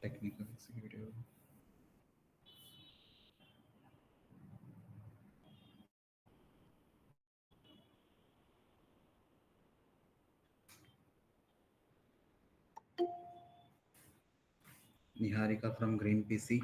technical executive. Niharika from Green PC.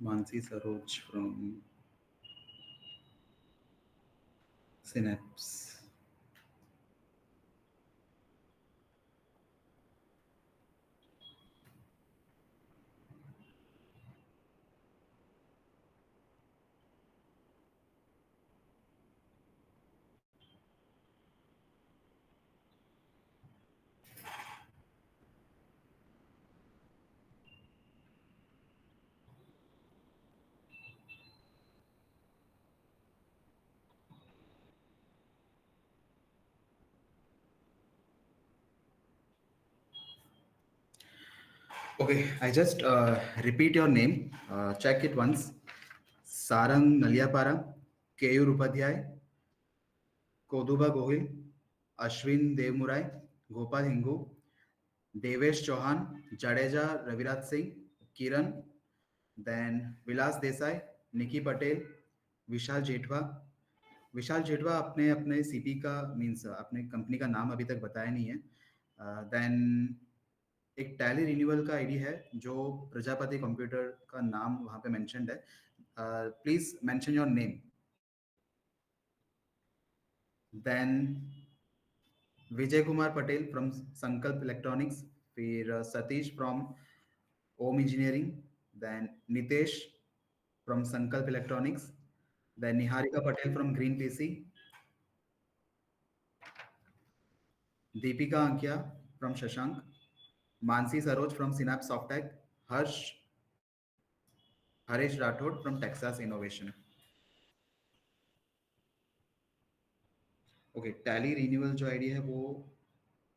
Mansi Saroj from Synapse. Okay, I just repeat your name. Check it once. Sarang Naliapara, Keyur Upadhyay, Koduba Gohil, Ashwin Devmurai, Gopal Hingu, Devesh Chauhan, Jadeja Raviraj Singh, Kiran, then Vilas Desai, Nikki Patel, विशाल जेठवा. विशाल जेठवा अपने अपने CP का means अपने company का नाम अभी तक बताया नहीं है. देन एक टैली रिन्यूअल का आईडी है जो प्रजापति कंप्यूटर का नाम वहां पे मेंशन्ड है. Please mention your name. Then Vijay Kumar Patel from Sankalp electronics, फिर Satish from Om engineering, then Nitesh from Sankalp electronics, then Niharika Patel from green PC, Deepika Ankiya from Shashank, Mansi Saroj from synapse Softtech, Harsh Harish Rathod from Texas innovation. Okay, Tally renewal जो आईडी है वो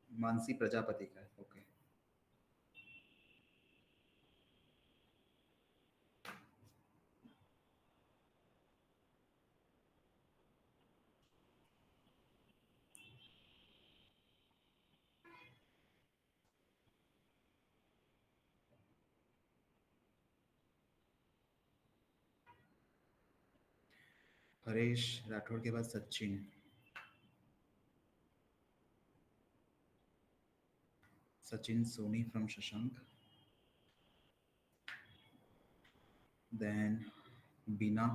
मानसी प्रजापति का है. ओके, हरीश राठौड़ के बाद Sachin. Sachin Soni from Shashank, then Bina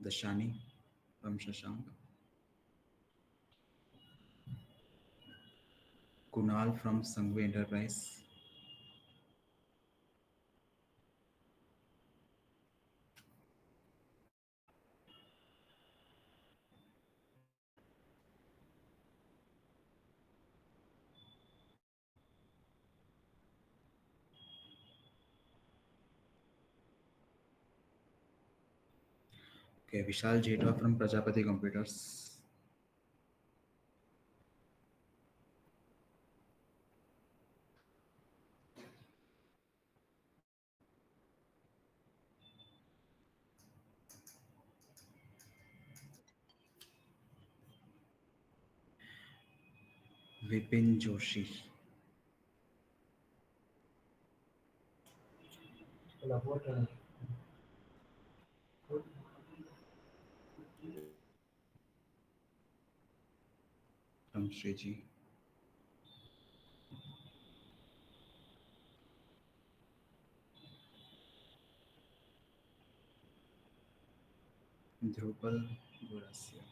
Dashani from Shashank, Kunal from Sanghvi enterprise, okay, Vishal Jethwa from Prajapati computers, Vipin Joshi, from Shreeji, Dhrupal Gorasia.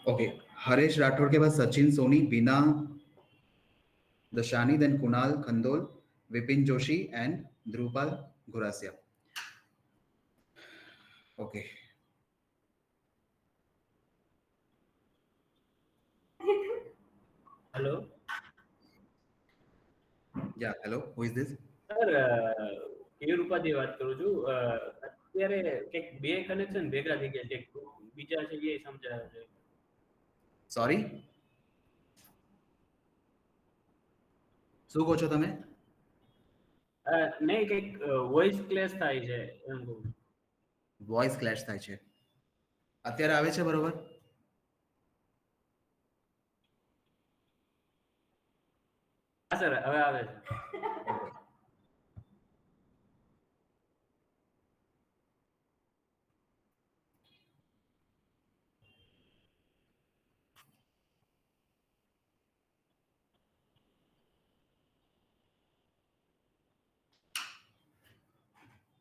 Okay, Haresh Rathod के बाद Sachin Soni, Bina Dashani, then Kunal Khandol, Vipin Joshi and Dhruvpal Ghurasia. Okay. Hello Yeah, hello. Who is this? Sir, Keyur Upadhyay વાત કરું છું. અત્યારે કંઈક બે કનેક્શન ભેગા થઈ ગયા છે, બીજા છે એ સમજાવે છે. Sorry. શું કહો છો તમે? નહીં, કંઈક વોઇસ ક્લેશ થાય છે એમ કહું. વોઇસ ક્લેશ થાય છે. અત્યારે આવે છે બરોબર? હા સર, હવે આવે છે.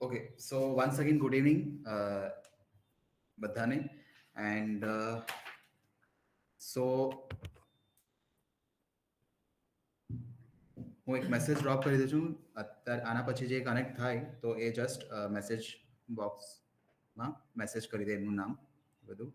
Okay, so once again, good evening, બધાને. And so હું એક મેસેજ ડ્રોપ કરી દઉં છું. અત્યારે આના પછી જે કનેક્ટ થાય તો એ જસ્ટ મેસેજ બોક્સમાં મેસેજ કરી દે એમનું નામ બધું.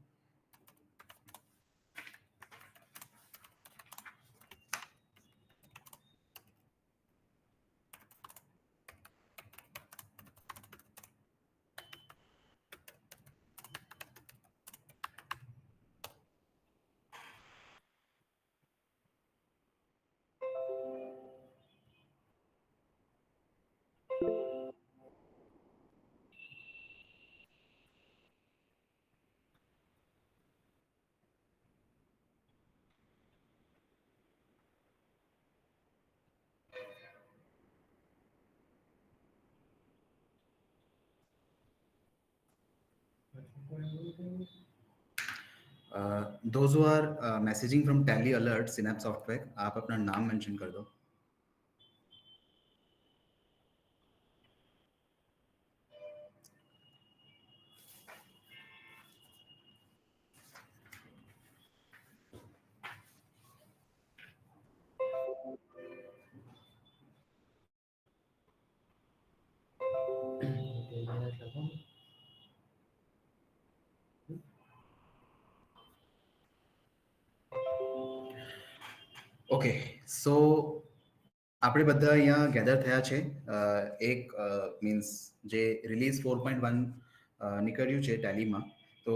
Those who are messaging from Tally Alert Synapse Software, आप अपना नाम मेंशन कर दो. ઓકે, સો આપણે બધા અહીંયા ગેધર થયા છે એક મીન્સ જે રિલીઝ 4.1 નીકળ્યું છે ટેલીમાં, તો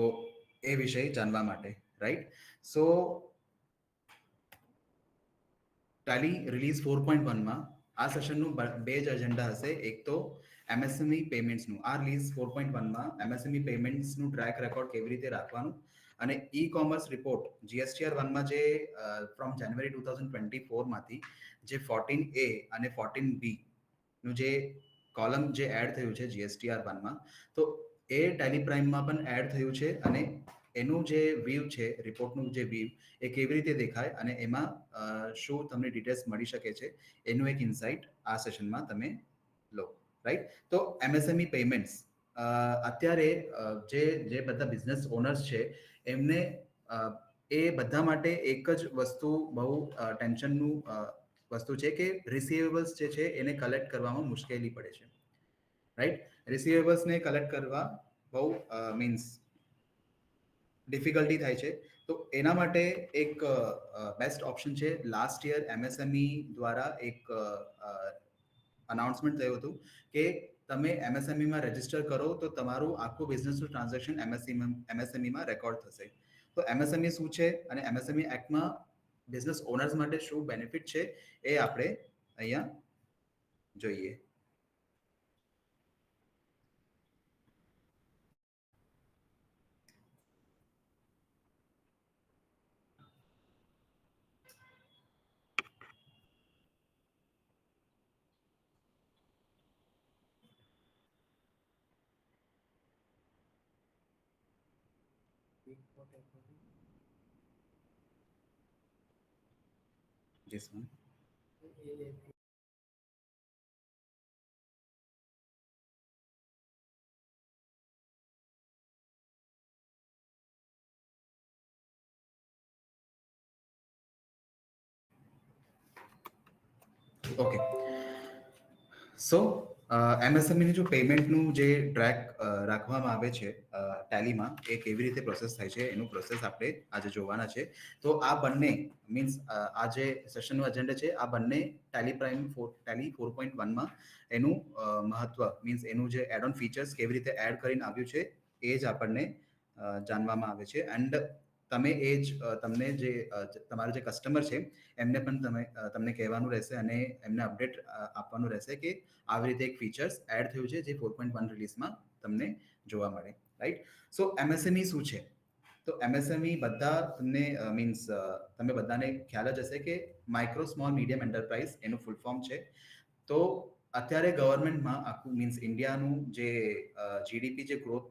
એ વિષય જાણવા માટે, રાઈટ? સો ટેલી રિલીઝ 4.1માં આ સેશનનું બે જ એજન્ડા હશે. એક તો એમએસએમઈ પેમેન્ટ્સનું, આ રિલીઝ 4.1માં એમએસએમઈ પેમેન્ટ્સનું ટ્રેક રેકોર્ડ કેવી રીતે રાખવાનું, અને ઈ કોમર્સ રિપોર્ટ જીએસટીઆર 1માં જે ફ્રોમ જાન્યુઆરી 2024માંથી જે 14A અને 14B નું જે કોલમ જે એડ થયું છે જીએસટીઆર 1માં, તો એ ટેલી પ્રાઇમમાં પણ એડ થયું છે. અને એનું જે વ્યૂ છે, રિપોર્ટનું જે વ્યૂ, એ કેવી રીતે દેખાય અને એમાં શું તમને ડિટેલ્સ મળી શકે છે, એનું એક ઇન્સાઇટ આ સેશનમાં તમે લો, રાઈટ? તો એમએસએમઈ પેમેન્ટ્સ અત્યારે જે બધા બિઝનેસ ઓનર્સ છે એમને એ બધા માટે એક જ વસ્તુ બહુ ટેન્શનનું વસ્તુ છે કે રિસીવેબલ્સ જે છે એને કલેક્ટ કરવામાં મુશ્કેલી પડે છે, રાઈટ? રિસીવેબલ્સને કલેક્ટ કરવા બહુ મીન્સ ડિફિકલ્ટી થાય છે. તો એના માટે એક બેસ્ટ ઓપ્શન છે. લાસ્ટ યર એમએસએમઈ દ્વારા એક અનાઉન્સમેન્ટ થયું હતું કે તમે એમએસએમઈમાં રજીસ્ટર કરો તો તમારું આખું બિઝનેસનું ટ્રાન્ઝેક્શન એમએસએમઈમાં રેકોર્ડ થશે. તો એમએસએમઈ શું છે અને એમએસએમઈ એક્ટમાં બિઝનેસ ઓનર્સ માટે શું બેનિફિટ છે એ આપણે અહીંયા જોઈએ. This one. ઓકે, સો એમએસએમઈની જો પેમેન્ટનું જે ટ્રેક રાખવામાં આવે છે ટેલીમાં, એ કેવી રીતે પ્રોસેસ થાય છે એનું પ્રોસેસ આપણે આજે જોવાના છે. તો આ બંને મીન્સ આ જે સેશનનું એજન્ડા છે, આ બંને ટેલી 4.1માં એનું મહત્વ મીન્સ એનું જે એડ ઓન ફીચર્સ કેવી રીતે એડ કરીને આવ્યું છે એ જ આપણને જાણવામાં આવે છે. એન્ડ તમે એ જ તમને જે તમારો જે કસ્ટમર છે એમને પણ તમને કહેવાનું રહેશે અને એમને અપડેટ આપવાનું રહેશે કે આવી રીતે એક ફીચર્સ એડ થયું છે જે 4.1 રિલીઝમાં તમને જોવા મળે, રાઈટ? સો એમએસએમઈ શું છે? તો એમએસએમઈ બધા તમને મીન્સ તમે બધાને ખ્યાલ જ હશે કે માઇક્રો સ્મોલ મીડિયમ એન્ટરપ્રાઇઝ એનું ફૂલ ફોર્મ છે. તો અત્યારે ગવર્મેન્ટમાં આખું મીન્સ ઇન્ડિયાનું જે જીડીપી જે ગ્રોથ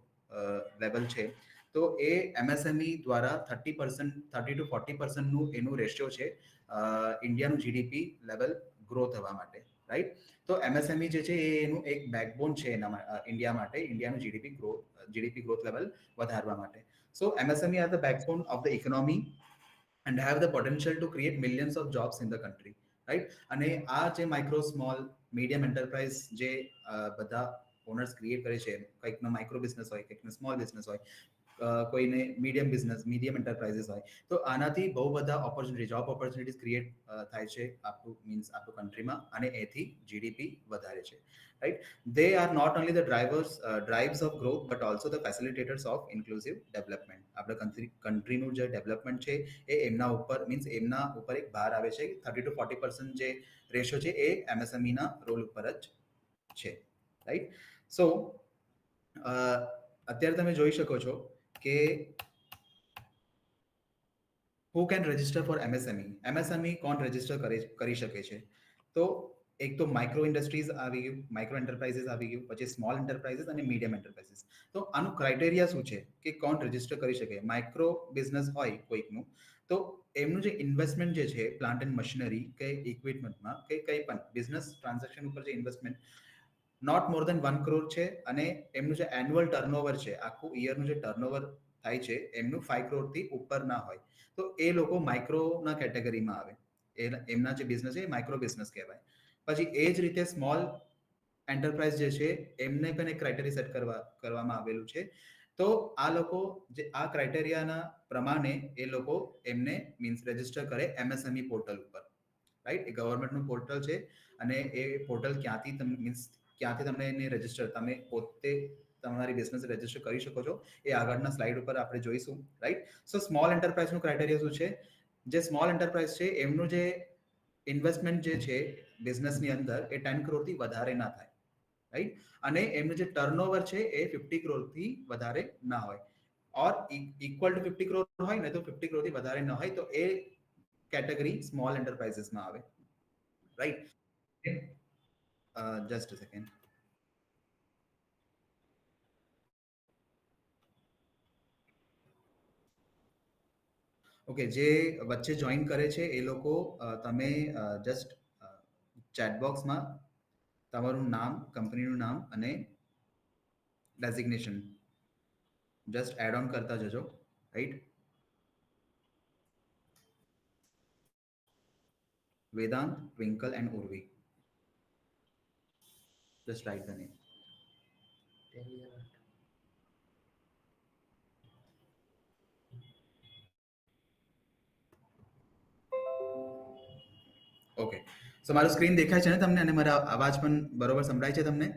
લેવલ છે, તો એ એમએસએમઈ દ્વારા 30% to 40%નું એનું રેશિયો છે ઇન્ડિયાનું જીડીપી લેવલ ગ્રો થવા માટે, રાઈટ? તો એમએસએમઈ જે છે એ એનું એક બેકબોન છે ઇન્ડિયા માટે, ઇન્ડિયાનું જીડીપી ગ્રોથ લેવલ વધારવા માટે. So MSME are the backbone of the economy and have the potential to create millions of jobs in the country, right? અને આ જે માઇક્રો સ્મોલ મીડિયમ એન્ટરપ્રાઇઝ જે બધા ઓનર્સ ક્રિએટ કરે છે, કંઈકનો માઇક્રો બિઝનેસ હોય, કંઈકનો સ્મોલ બિઝનેસ હોય, કોઈને મીડિયમ એન્ટરપ્રાઇઝીસ હોય, તો આનાથી બહુ બધા જોબ ઓપોર્ચ્યુનિટીઝ ક્રિએટ થાય છે આપણું કન્ટ્રીમાં, અને એથી જીડીપી વધારે છે, right? They are not only the drives of growth but also the facilitators of inclusive development. આપણા કન્ટ્રીનું જે ડેવલપમેન્ટ છે એ એમના ઉપર એક ભાર આવે છે. 30 to 40% જે રેશિયો છે એ એમએસએમઈના રોલ ઉપર જ છે, રાઈટ? સો અત્યારે તમે જોઈ શકો છો કે who can register for MSME? MSME કોણ રજીસ્ટર કરી શકે છે? તો એક તો માઇક્રો ઇન્ડસ્ટ્રીઝ આવી ગયું, માઇક્રો એન્ટરપ્રાઇઝીસ આવી ગયું, પછી સ્મોલ એન્ટરપ્રાઇઝીસ અને મીડિયમ એન્ટરપ્રાઇઝીસ. તો આનું ક્રાઇટેરિયા શું છે કે કોણ રજીસ્ટર કરી શકે? માઇક્રો બિઝનેસ હોય કોઈકનું, તો એમનું જે ઇન્વેસ્ટમેન્ટ જે છે પ્લાન્ટ એન્ડ મશીનરી કે ઇક્વિપમેન્ટમાં કે કંઈ પણ બિઝનેસ ટ્રાન્ઝેક્શન ઉપર જે investment not more than 1 crore છે, અને એમનું જે એન્યુઅલ ટર્નઓવર છે, આખું યરનું જે ટર્નઓવર થાય છે એમનું 5 crore થી ઉપર ના હોય, તો એ લોકો માઇક્રોના કેટેગરીમાં આવે. એમના જે બિઝનેસ છે એ માઇક્રો બિઝનેસ કહેવાય. પછી એ જ રીતે સ્મોલ એન્ટરપ્રાઇઝ જે છે એમને પણ એક ક્રાઇટેરિયા સેટ કરવામાં આવેલું છે. તો આ લોકો જે આ ક્રાઇટેરિયાના પ્રમાણે એ લોકો એમને મીન્સ રજીસ્ટર કરે એમએસએમઈ પોર્ટલ ઉપર, રાઈટ? એ ગવર્મેન્ટનું પોર્ટલ છે, અને એ પોર્ટલ ક્યાંથી તમને એને રજીસ્ટર, તમે પોતે તમારી બિઝનેસ રજીસ્ટર કરી શકો છો, એ આગળના સ્લાઇડ ઉપર આપણે જોઈશું, રાઈટ? સો સ્મોલ એન્ટરપ્રાઇઝનું ક્રાઇટેરિયા શું છે? જે સ્મોલ એન્ટરપ્રાઇઝ છે એમનું જે ઇન્વેસ્ટમેન્ટ જે છે બિઝનેસની અંદર એ 10 crore થી વધારે ના થાય, રાઈટ? અને એમનું જે ટર્નઓવર છે એ 50 crore થી વધારે ના હોય, ઓર ઇક્વલ ટુ 50 crore હોય ને તો 50 crore થી વધારે ન હોય, તો એ કેટેગરી સ્મોલ એન્ટરપ્રાઇઝીસમાં આવે, right? Just a second. Okay, જે વચ્ચે જોઈન કરે છે એ લોકો તમે જસ્ટ ચેટબોક્સમાં તમારું નામ, કંપનીનું નામ અને ડેઝિગ્નેશન જસ્ટ એડ ઓન કરતા જજો, right? Vedant, Twinkle and Urvi. Just write the name. Okay, so મારું સ્ક્રીન દેખાય છે ને તમને, અને મારા અવાજ પણ બરોબર સંભળાય છે તમને?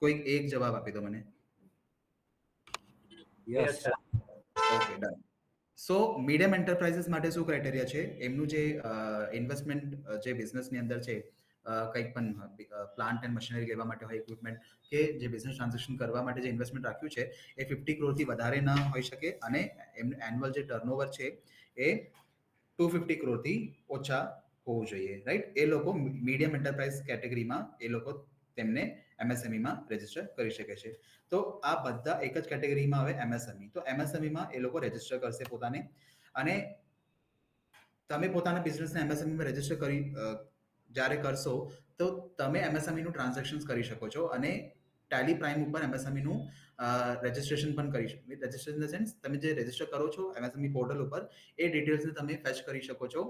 કોઈ એક જવાબ આપી દો મને. Yes. Okay, done. So medium enterprises માટે શું ક્રાઇટેરિયા છે? એમનું જે ઇન્વેસ્ટમેન્ટ જે બિઝનેસની અંદર છે, કંઈક પણ પ્લાન્ટ એન્ડ મશીનરી લેવા માટે હોય, ઇક્વિપમેન્ટ કે જે બિઝનેસ ટ્રાન્ઝેક્શન કરવા માટે જે ઇન્વેસ્ટમેન્ટ રાખ્યું છે એ 50 crore થી વધારે ના હોઈ શકે, અને એમનું એન્યુઅલ જે ટર્નઓવર છે એ 250 crore થી ઓછા હોવું જોઈએ, રાઈટ? એ લોકો મીડિયમ એન્ટરપ્રાઇઝ કેટેગરીમાં એ લોકો તેમને એમએસએમઈમાં રજીસ્ટર કરી શકે છે. તો આ બધા એક જ કેટેગરીમાં આવે એમએસએમઈ. તો એમએસએમઈમાં એ લોકો રજીસ્ટર કરશે પોતાને, અને તમે પોતાના બિઝનેસને એમએસએમઈમાં રજીસ્ટર જ્યારે કરશો તો તમે એમએસએમઈનું ટ્રાન્ઝેક્શન્સ કરી શકો છો, અને ટેલી પ્રાઇમ ઉપર એમએસએમઈનું રજીસ્ટ્રેશન પણ કરી શકો. રજીસ્ટ્રેશન ઇન ધ સેન્સ તમે જે રજીસ્ટર કરો છો એમએસએમઈ પોર્ટલ ઉપર, એ ડિટેલ્સને તમે ફેચ કરી શકો છો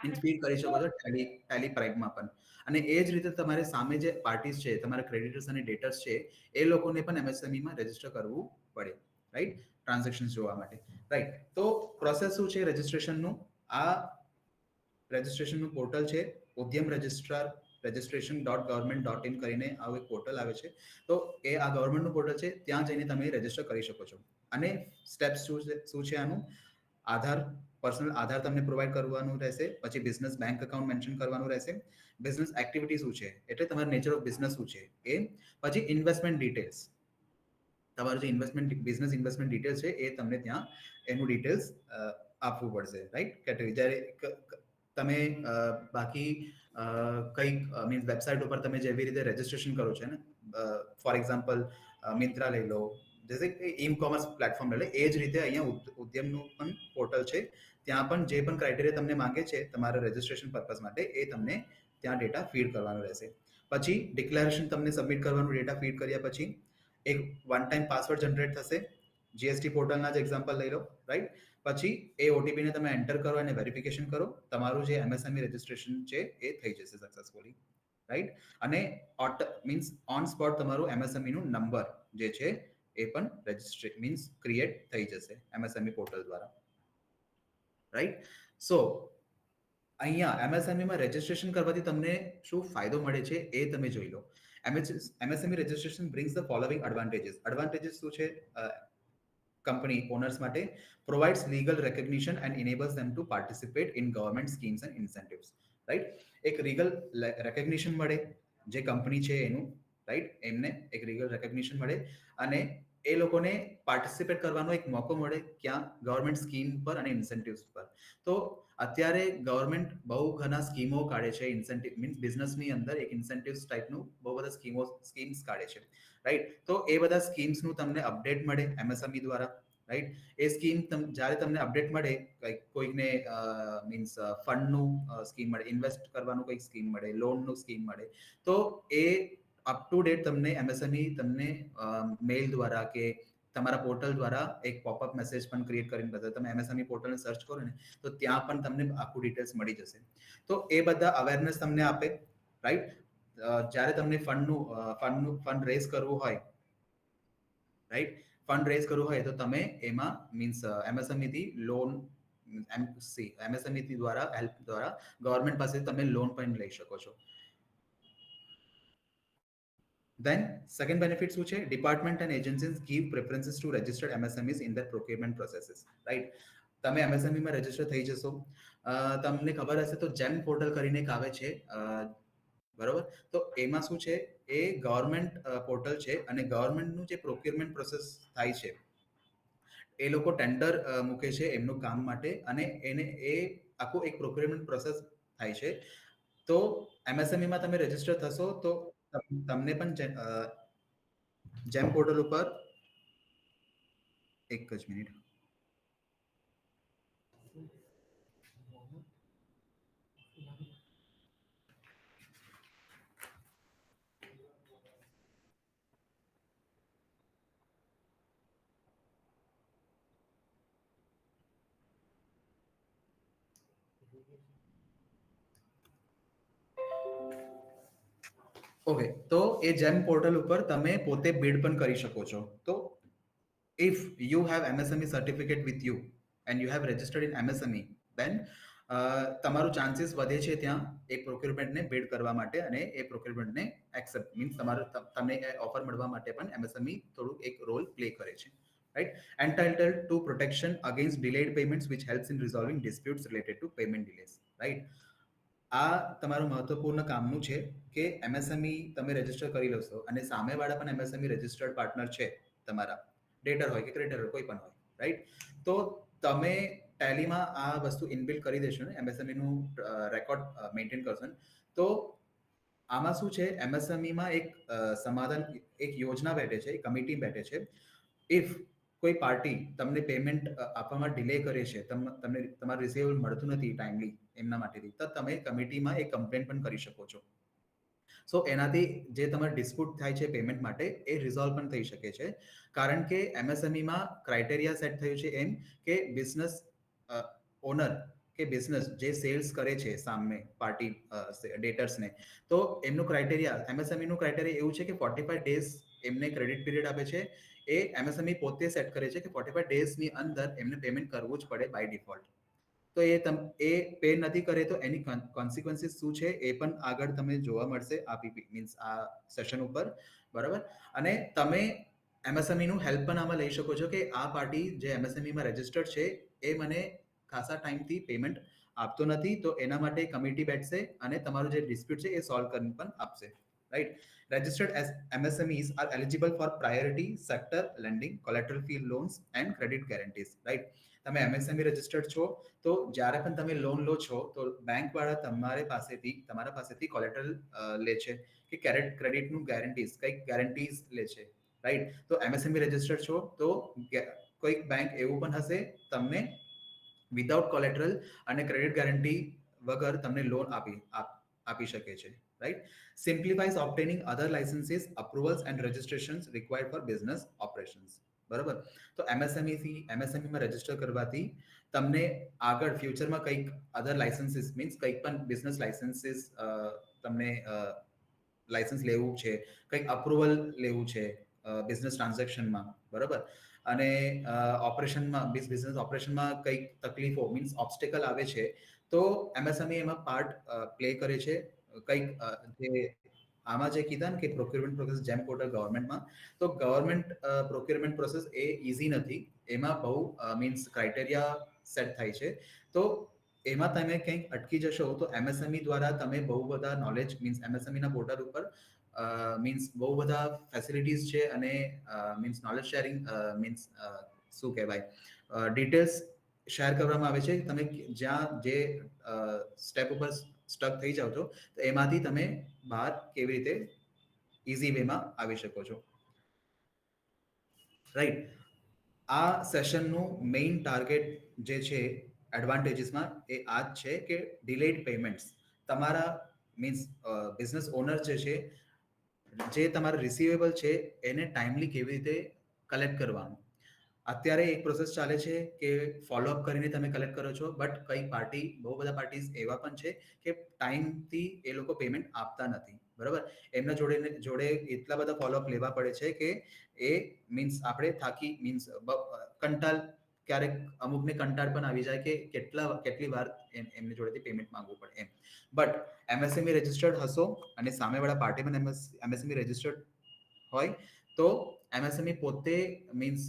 મીન્સ ફીડ કરી શકો છો ટેલી પ્રાઇમમાં પણ. અને એ જ રીતે તમારે સામે જે પાર્ટીઝ છે, તમારા ક્રેડિટર્સ અને ડેટર્સ છે, એ લોકોને પણ એમએસએમઈમાં રજીસ્ટર કરવું પડે, રાઈટ? ટ્રાન્ઝેક્શન જોવા માટે, રાઈટ? તો પ્રોસેસ શું છે રજીસ્ટ્રેશનનું? આ રજીસ્ટ્રેશનનું પોર્ટલ છે ઉદ્યમ registration.government.in કરીને આવું એક પોર્ટલ આવે છે. તો એ આ ગવર્મેન્ટનું પોર્ટલ છે, ત્યાં જઈને તમે રજીસ્ટર કરી શકો છો. અને સ્ટેપ્સ શું છે આનું? આધાર, પર્સનલ આધાર તમને પ્રોવાઈડ કરવાનું રહેશે. પછી બિઝનેસ બેંક એકાઉન્ટ મેન્શન કરવાનું રહેશે. બિઝનેસ એક્ટિવિટી શું છે, એટલે તમારું નેચર ઓફ બિઝનેસ શું છે એ. પછી ઇન્વેસ્ટમેન્ટ ડિટેલ્સ, તમારું જે બિઝનેસ ઇન્વેસ્ટમેન્ટ ડિટેલ્સ છે એ તમને ત્યાં એનું ડિટેલ્સ આપવું પડશે, રાઈટ? કેટેગરી જ્યારે તમે બાકી કંઈક મીન્સ વેબસાઇટ ઉપર તમે જેવી રીતે રજીસ્ટ્રેશન કરો છો ને, ફોર એક્ઝામ્પલ મિંત્રા લઈ લો, જૈસે ઈ કોમર્સ પ્લેટફોર્મ લઈ લો, એ જ રીતે અહીંયા ઉદ્યમનું પણ પોર્ટલ છે. ત્યાં પણ જે પણ ક્રાઇટેરિયા તમને માંગે છે તમારા રજીસ્ટ્રેશન પર્પઝ માટે, એ તમને ત્યાં ડેટા ફીડ કરવાનો રહેશે. પછી ડિક્લેરેશન તમને સબમિટ કરવાનું, ડેટા ફીડ કર્યા પછી એક વન ટાઈમ પાસવર્ડ જનરેટ થશે. જીએસટી પોર્ટલના જ એક્ઝામ્પલ લઈ લો, રાઈટ? પછી એ ઓટીપીને તમે એન્ટર કરો અને વેરિફિકેશન કરો, તમારું જે એમએસએમઈ રજીસ્ટ્રેશન છે એ થઈ જશે સક્સેસફુલી, રાઈટ? અને મીન્સ ઓન સ્પોટ તમારું એમએસએમઈ નું નંબર જે છે એ પણ રજીસ્ટ્રેશન મીન્સ ક્રિએટ થઈ જશે એમએસએમઈ પોર્ટલ દ્વારા, રાઈટ? સો અહીંયા એમએસએમઈમાં રજીસ્ટ્રેશન કરવાથી તમને શું ફાયદો મળે છે એ તમે જોઈ લો. MSME registration brings the following advantages. Advantages શું છે company owners માટે? Provides legal recognition and enables them to participate in government schemes and incentives, right? એક legal recognition મળે જે કંપની છે એનું, રાઈટ? એમને એક legal recognition મળે અને એ લોકોને પાર્ટિસિપેટ કરવાનો એક મોકો મળે ક્યાં? ગવર્મેન્ટ સ્કીમ પર અને ઇન્સેન્ટિવ્સ પર. તો અત્યારે ગવર્મેન્ટ બહુ ઘણા સ્કીમો કાઢે છે, ઇન્સેન્ટિવ મીન્સ બિઝનેસની અંદર એક ઇન્સેન્ટિવ્સ ટાઈપનું બહુ બધા સ્કીમ્સ કાઢે છે, રાઈટ? તો એ બધા સ્કીમ્સનું તમને અપડેટ મળે એમએસએમઈ દ્વારા, રાઈટ? એ સ્કીમ જ્યારે તમને અપડેટ મળે, કોઈને મીન્સ ફંડનું સ્કીમ મળે, ઇન્વેસ્ટ કરવાનું કંઈક સ્કીમ મળે, લોનનું સ્કીમ મળે, તો એ અપ ટુ ડેટ તમને એમએસએમઈ તમને મેલ દ્વારા કે તમારા પોર્ટલ દ્વારા એક પોપઅપ મેસેજ પણ ક્રિએટ કરીને બતાવે. તમે એમએસએમઈ પોર્ટલને સર્ચ કરો ને તો ત્યાં પણ તમને આખું ડિટેલ્સ મળી જશે. તો એ બધા અવેરનેસ તમને આપે, રાઈટ? જ્યારે તમને ફંડ રેઝ કરવું હોય, રાઈટ? ફંડ રેઝ કરવું હોય તો તમે એમાં મીન્સ એમએસએમઈ થી લોન એમએસએમઈ દ્વારા હેલ્પ દ્વારા ગવર્મેન્ટ પાસે તમે લોન પણ લઈ શકો છો. Then second benefit શું છે? Department and agencies give preferences to registered MSMEs in their procurement processes, right? તમે એમએસએમઈ માં રજીસ્ટર થઈ જશો. તમને ખબર હશે તો જેમ પોર્ટલ કરીને એક આવે છે, બરોબર? તો એમાં શું છે, એ ગવર્મેન્ટ પોર્ટલ છે અને ગવર્મેન્ટનું જે પ્રોક્યુરમેન્ટ પ્રોસેસ થાય છે, એ લોકો ટેન્ડર મૂકે છે એમનું કામ માટે અને એને એ આખું એક પ્રોક્યુરમેન્ટ પ્રોસેસ થાય છે. તો એમએસએમઈમાં તમે રજીસ્ટર થશો તો તમને પણ જેમ પોર્ટલ ઉપર એક જ મિનિટ. ઓકે, તો એ જેમ પોર્ટલ ઉપર તમે પોતે બિડ પણ કરી શકો છો. તો if you have MSME certificate with you and you have registered in MSME, then તમારું ચાન્સીસ વધે છે ત્યાં એ પ્રોક્યુરમેન્ટને બિડ કરવા માટે અને એ પ્રોક્યુરમેન્ટને એક્સેપ્ટ મીન્સ તમને ઓફર મળવા માટે પણ એમએસએમઈ થોડું એક રોલ પ્લે કરે છે, right? Entitled to protection against delayed payments which helps in resolving disputes related to payment delays, right? આ તમારું મહત્વપૂર્ણ કામનું છે કે એમએસએમઈ તમે રજીસ્ટર કરી લો છો અને સામેવાળા પણ એમએસએમઈ રજીસ્ટર્ડ પાર્ટનર છે તમારા, ડેટર હોય કે ક્રેડિટર હોય કોઈ પણ હોય, રાઈટ? તો તમે ટેલીમાં આ વસ્તુ ઇનબિલ્ડ કરી દેશો ને, એમએસએમઈનું રેકોર્ડ મેન્ટેન કરશો ને, તો આમાં શું છે, એમએસએમઈમાં એક સમાધાન એક યોજના બેઠે છે, એક કમિટી બેઠે છે. ઇફ કોઈ પાર્ટી તમને પેમેન્ટ આપવામાં ડિલે કરે છે, તમને તમારું રિસીવેબલ મળતું નથી ટાઈમલી એમના માટેથી, તો તમે કમિટીમાં એક કમ્પ્લેન પણ કરી શકો છો. સો એનાથી જે તમારે ડિસ્પ્યુટ થાય છે પેમેન્ટ માટે એ રિઝોલ્વ પણ થઈ શકે છે, કારણ કે એમએસએમઈમાં ક્રાઇટેરિયા સેટ થયું છે એમ કે બિઝનેસ ઓનર કે બિઝનેસ જે સેલ્સ કરે છે સામે પાર્ટી ડેટર્સને, તો એમનું ક્રાઇટેરિયા એમએસએમઈ નું ક્રાઇટેરિયા એવું છે કે 45 ડેઝ એમને ક્રેડિટ પીરિયડ આપે છે. એ એમએસએમઈ પોતે સેટ કરે છે કે 45 ડેઝની અંદર એમને પેમેન્ટ કરવું જ પડે બાય ડિફોલ્ટ. તો એ પે નથી કરે તો એની કોન્સિક્વન્સીસ શું છે એ પણ આગળ તમે જોવા મળશે આ પીપી મીન્સ આ સેશન ઉપર, બરાબર. અને તમે એમએસએમઈ નું હેલ્પ પણ આમાં લઈ શકો છો કે આ પાર્ટી જે એમએસએમઈ માં રજિસ્ટર્ડ છે એ મને ખાસા ટાઈમથી પેમેન્ટ આપતો નથી, તો એના માટે કમિટી બેઠશે અને તમારું જે ડિસ્પ્યુટ છે એ સોલ્વ કરીને પણ આપશે, right. Registered as MSMEs are eligible for priority sector lending, collateral free loans and credit guarantees, right? તમે એમએસએમઈ રજિસ્ટર્ડ છો તો જ્યારે પણ તમે લોન લો છો તો બેંક વાળા તમારા પાસેથી કોલેટરલ લે છે કે ક્રેડિટનું ગેરંટીઝ કંઈક ગેરંટીઝ લે છે, રાઈટ. તો એમએસએમઈ રજિસ્ટર્ડ છો તો કોઈક બેંક એવું પણ હશે તમને વિધાઉટ કોલેટરલ અને ક્રેડિટ ગેરંટી વગર તમને લોન આપી શકે છે, right? Simplifies obtaining other licenses, approvals and registrations required for business operations. બરાબર. તો એમએસએમઈ માં રજીસ્ટર કરવાથી તમને આગળ ફ્યુચરમાં કંઈક અધર લાઇસન્સીસ મીન્સ કંઈક પણ બિઝનેસ લાઇસન્સીસ તમને લાઇસન્સ લેવું છે, કંઈક અપ્રુવલ લેવું છે બિઝનેસ ટ્રાન્ઝેક્શનમાં, બરાબર. અને ઓપરેશનમાં બિઝનેસ ઓપરેશનમાં કંઈક તકલીફો મીન્સ ઓબ્સ્ટેકલ આવે છે તો એમએસએમઈ એમાં પાર્ટ પ્લે કરે છે. કંઈક જે આમાં જે કીધા ને કે પ્રોક્યુરમેન્ટ પ્રોસેસ જેમ પોર્ટલ ગવર્મેન્ટમાં, તો ગવર્મેન્ટ પ્રોક્યુરમેન્ટ પ્રોસેસ એ ઇઝી નથી. એમાં બહુ મીન્સ ક્રાઇટેરિયા સેટ થાય છે. તો એમાં તમે કંઈક અટકી જશો તો એમએસએમઈ દ્વારા તમે બહુ બધા નોલેજ મીન્સ એમએસએમઈ ના પોર્ટલ ઉપર મીન્સ બહુ બધા ફેસિલિટીઝ છે અને મીન્સ નોલેજ શેરિંગ મીન્સ શું કહેવાય ડિટેલ્સ શેર કરવામાં આવે છે. તમે જ્યાં જે સ્ટેપ ઉપર સ્ટક થઈ જાઓ છો તો એમાંથી તમે બહાર કેવી રીતે ઇઝી વેમાં આવી શકો છો, રાઈટ. આ સેશનનું મેઇન ટાર્ગેટ જે છે એડવાન્ટેજીસમાં એ આ જ છે કે ડિલેડ પેમેન્ટ્સ તમારા મીન્સ બિઝનેસ ઓનર જે છે જે તમારા રિસીવેબલ છે એને ટાઈમલી કેવી રીતે કલેક્ટ કરવાનું. અત્યારે એક પ્રોસેસ ચાલે છે કે ફોલોઅપ કરીને તમે કલેક્ટ કરો છો, બટ બહુ બધા પાર્ટીઝ એવા પણ છે કે ટાઈમથી એ લોકો પેમેન્ટ આપતા નથી, બરાબર. એમના જોડે એટલા બધા ફોલોઅપ લેવા પડે છે કે એ મીન્સ આપણે થાકી મીન્સ કંટાળ ક્યારેક અમુકને કંટાળ પણ આવી જાય કે કેટલી વાર એમની જોડેથી પેમેન્ટ માંગવું પડે એમ. બટ એમએસએમઈ રજિસ્ટર્ડ હશો અને સામેવાળા પાર્ટી પણ એમએસએમઈ રજિસ્ટર્ડ હોય તો એમએસએમઈ પોતે મીન્સ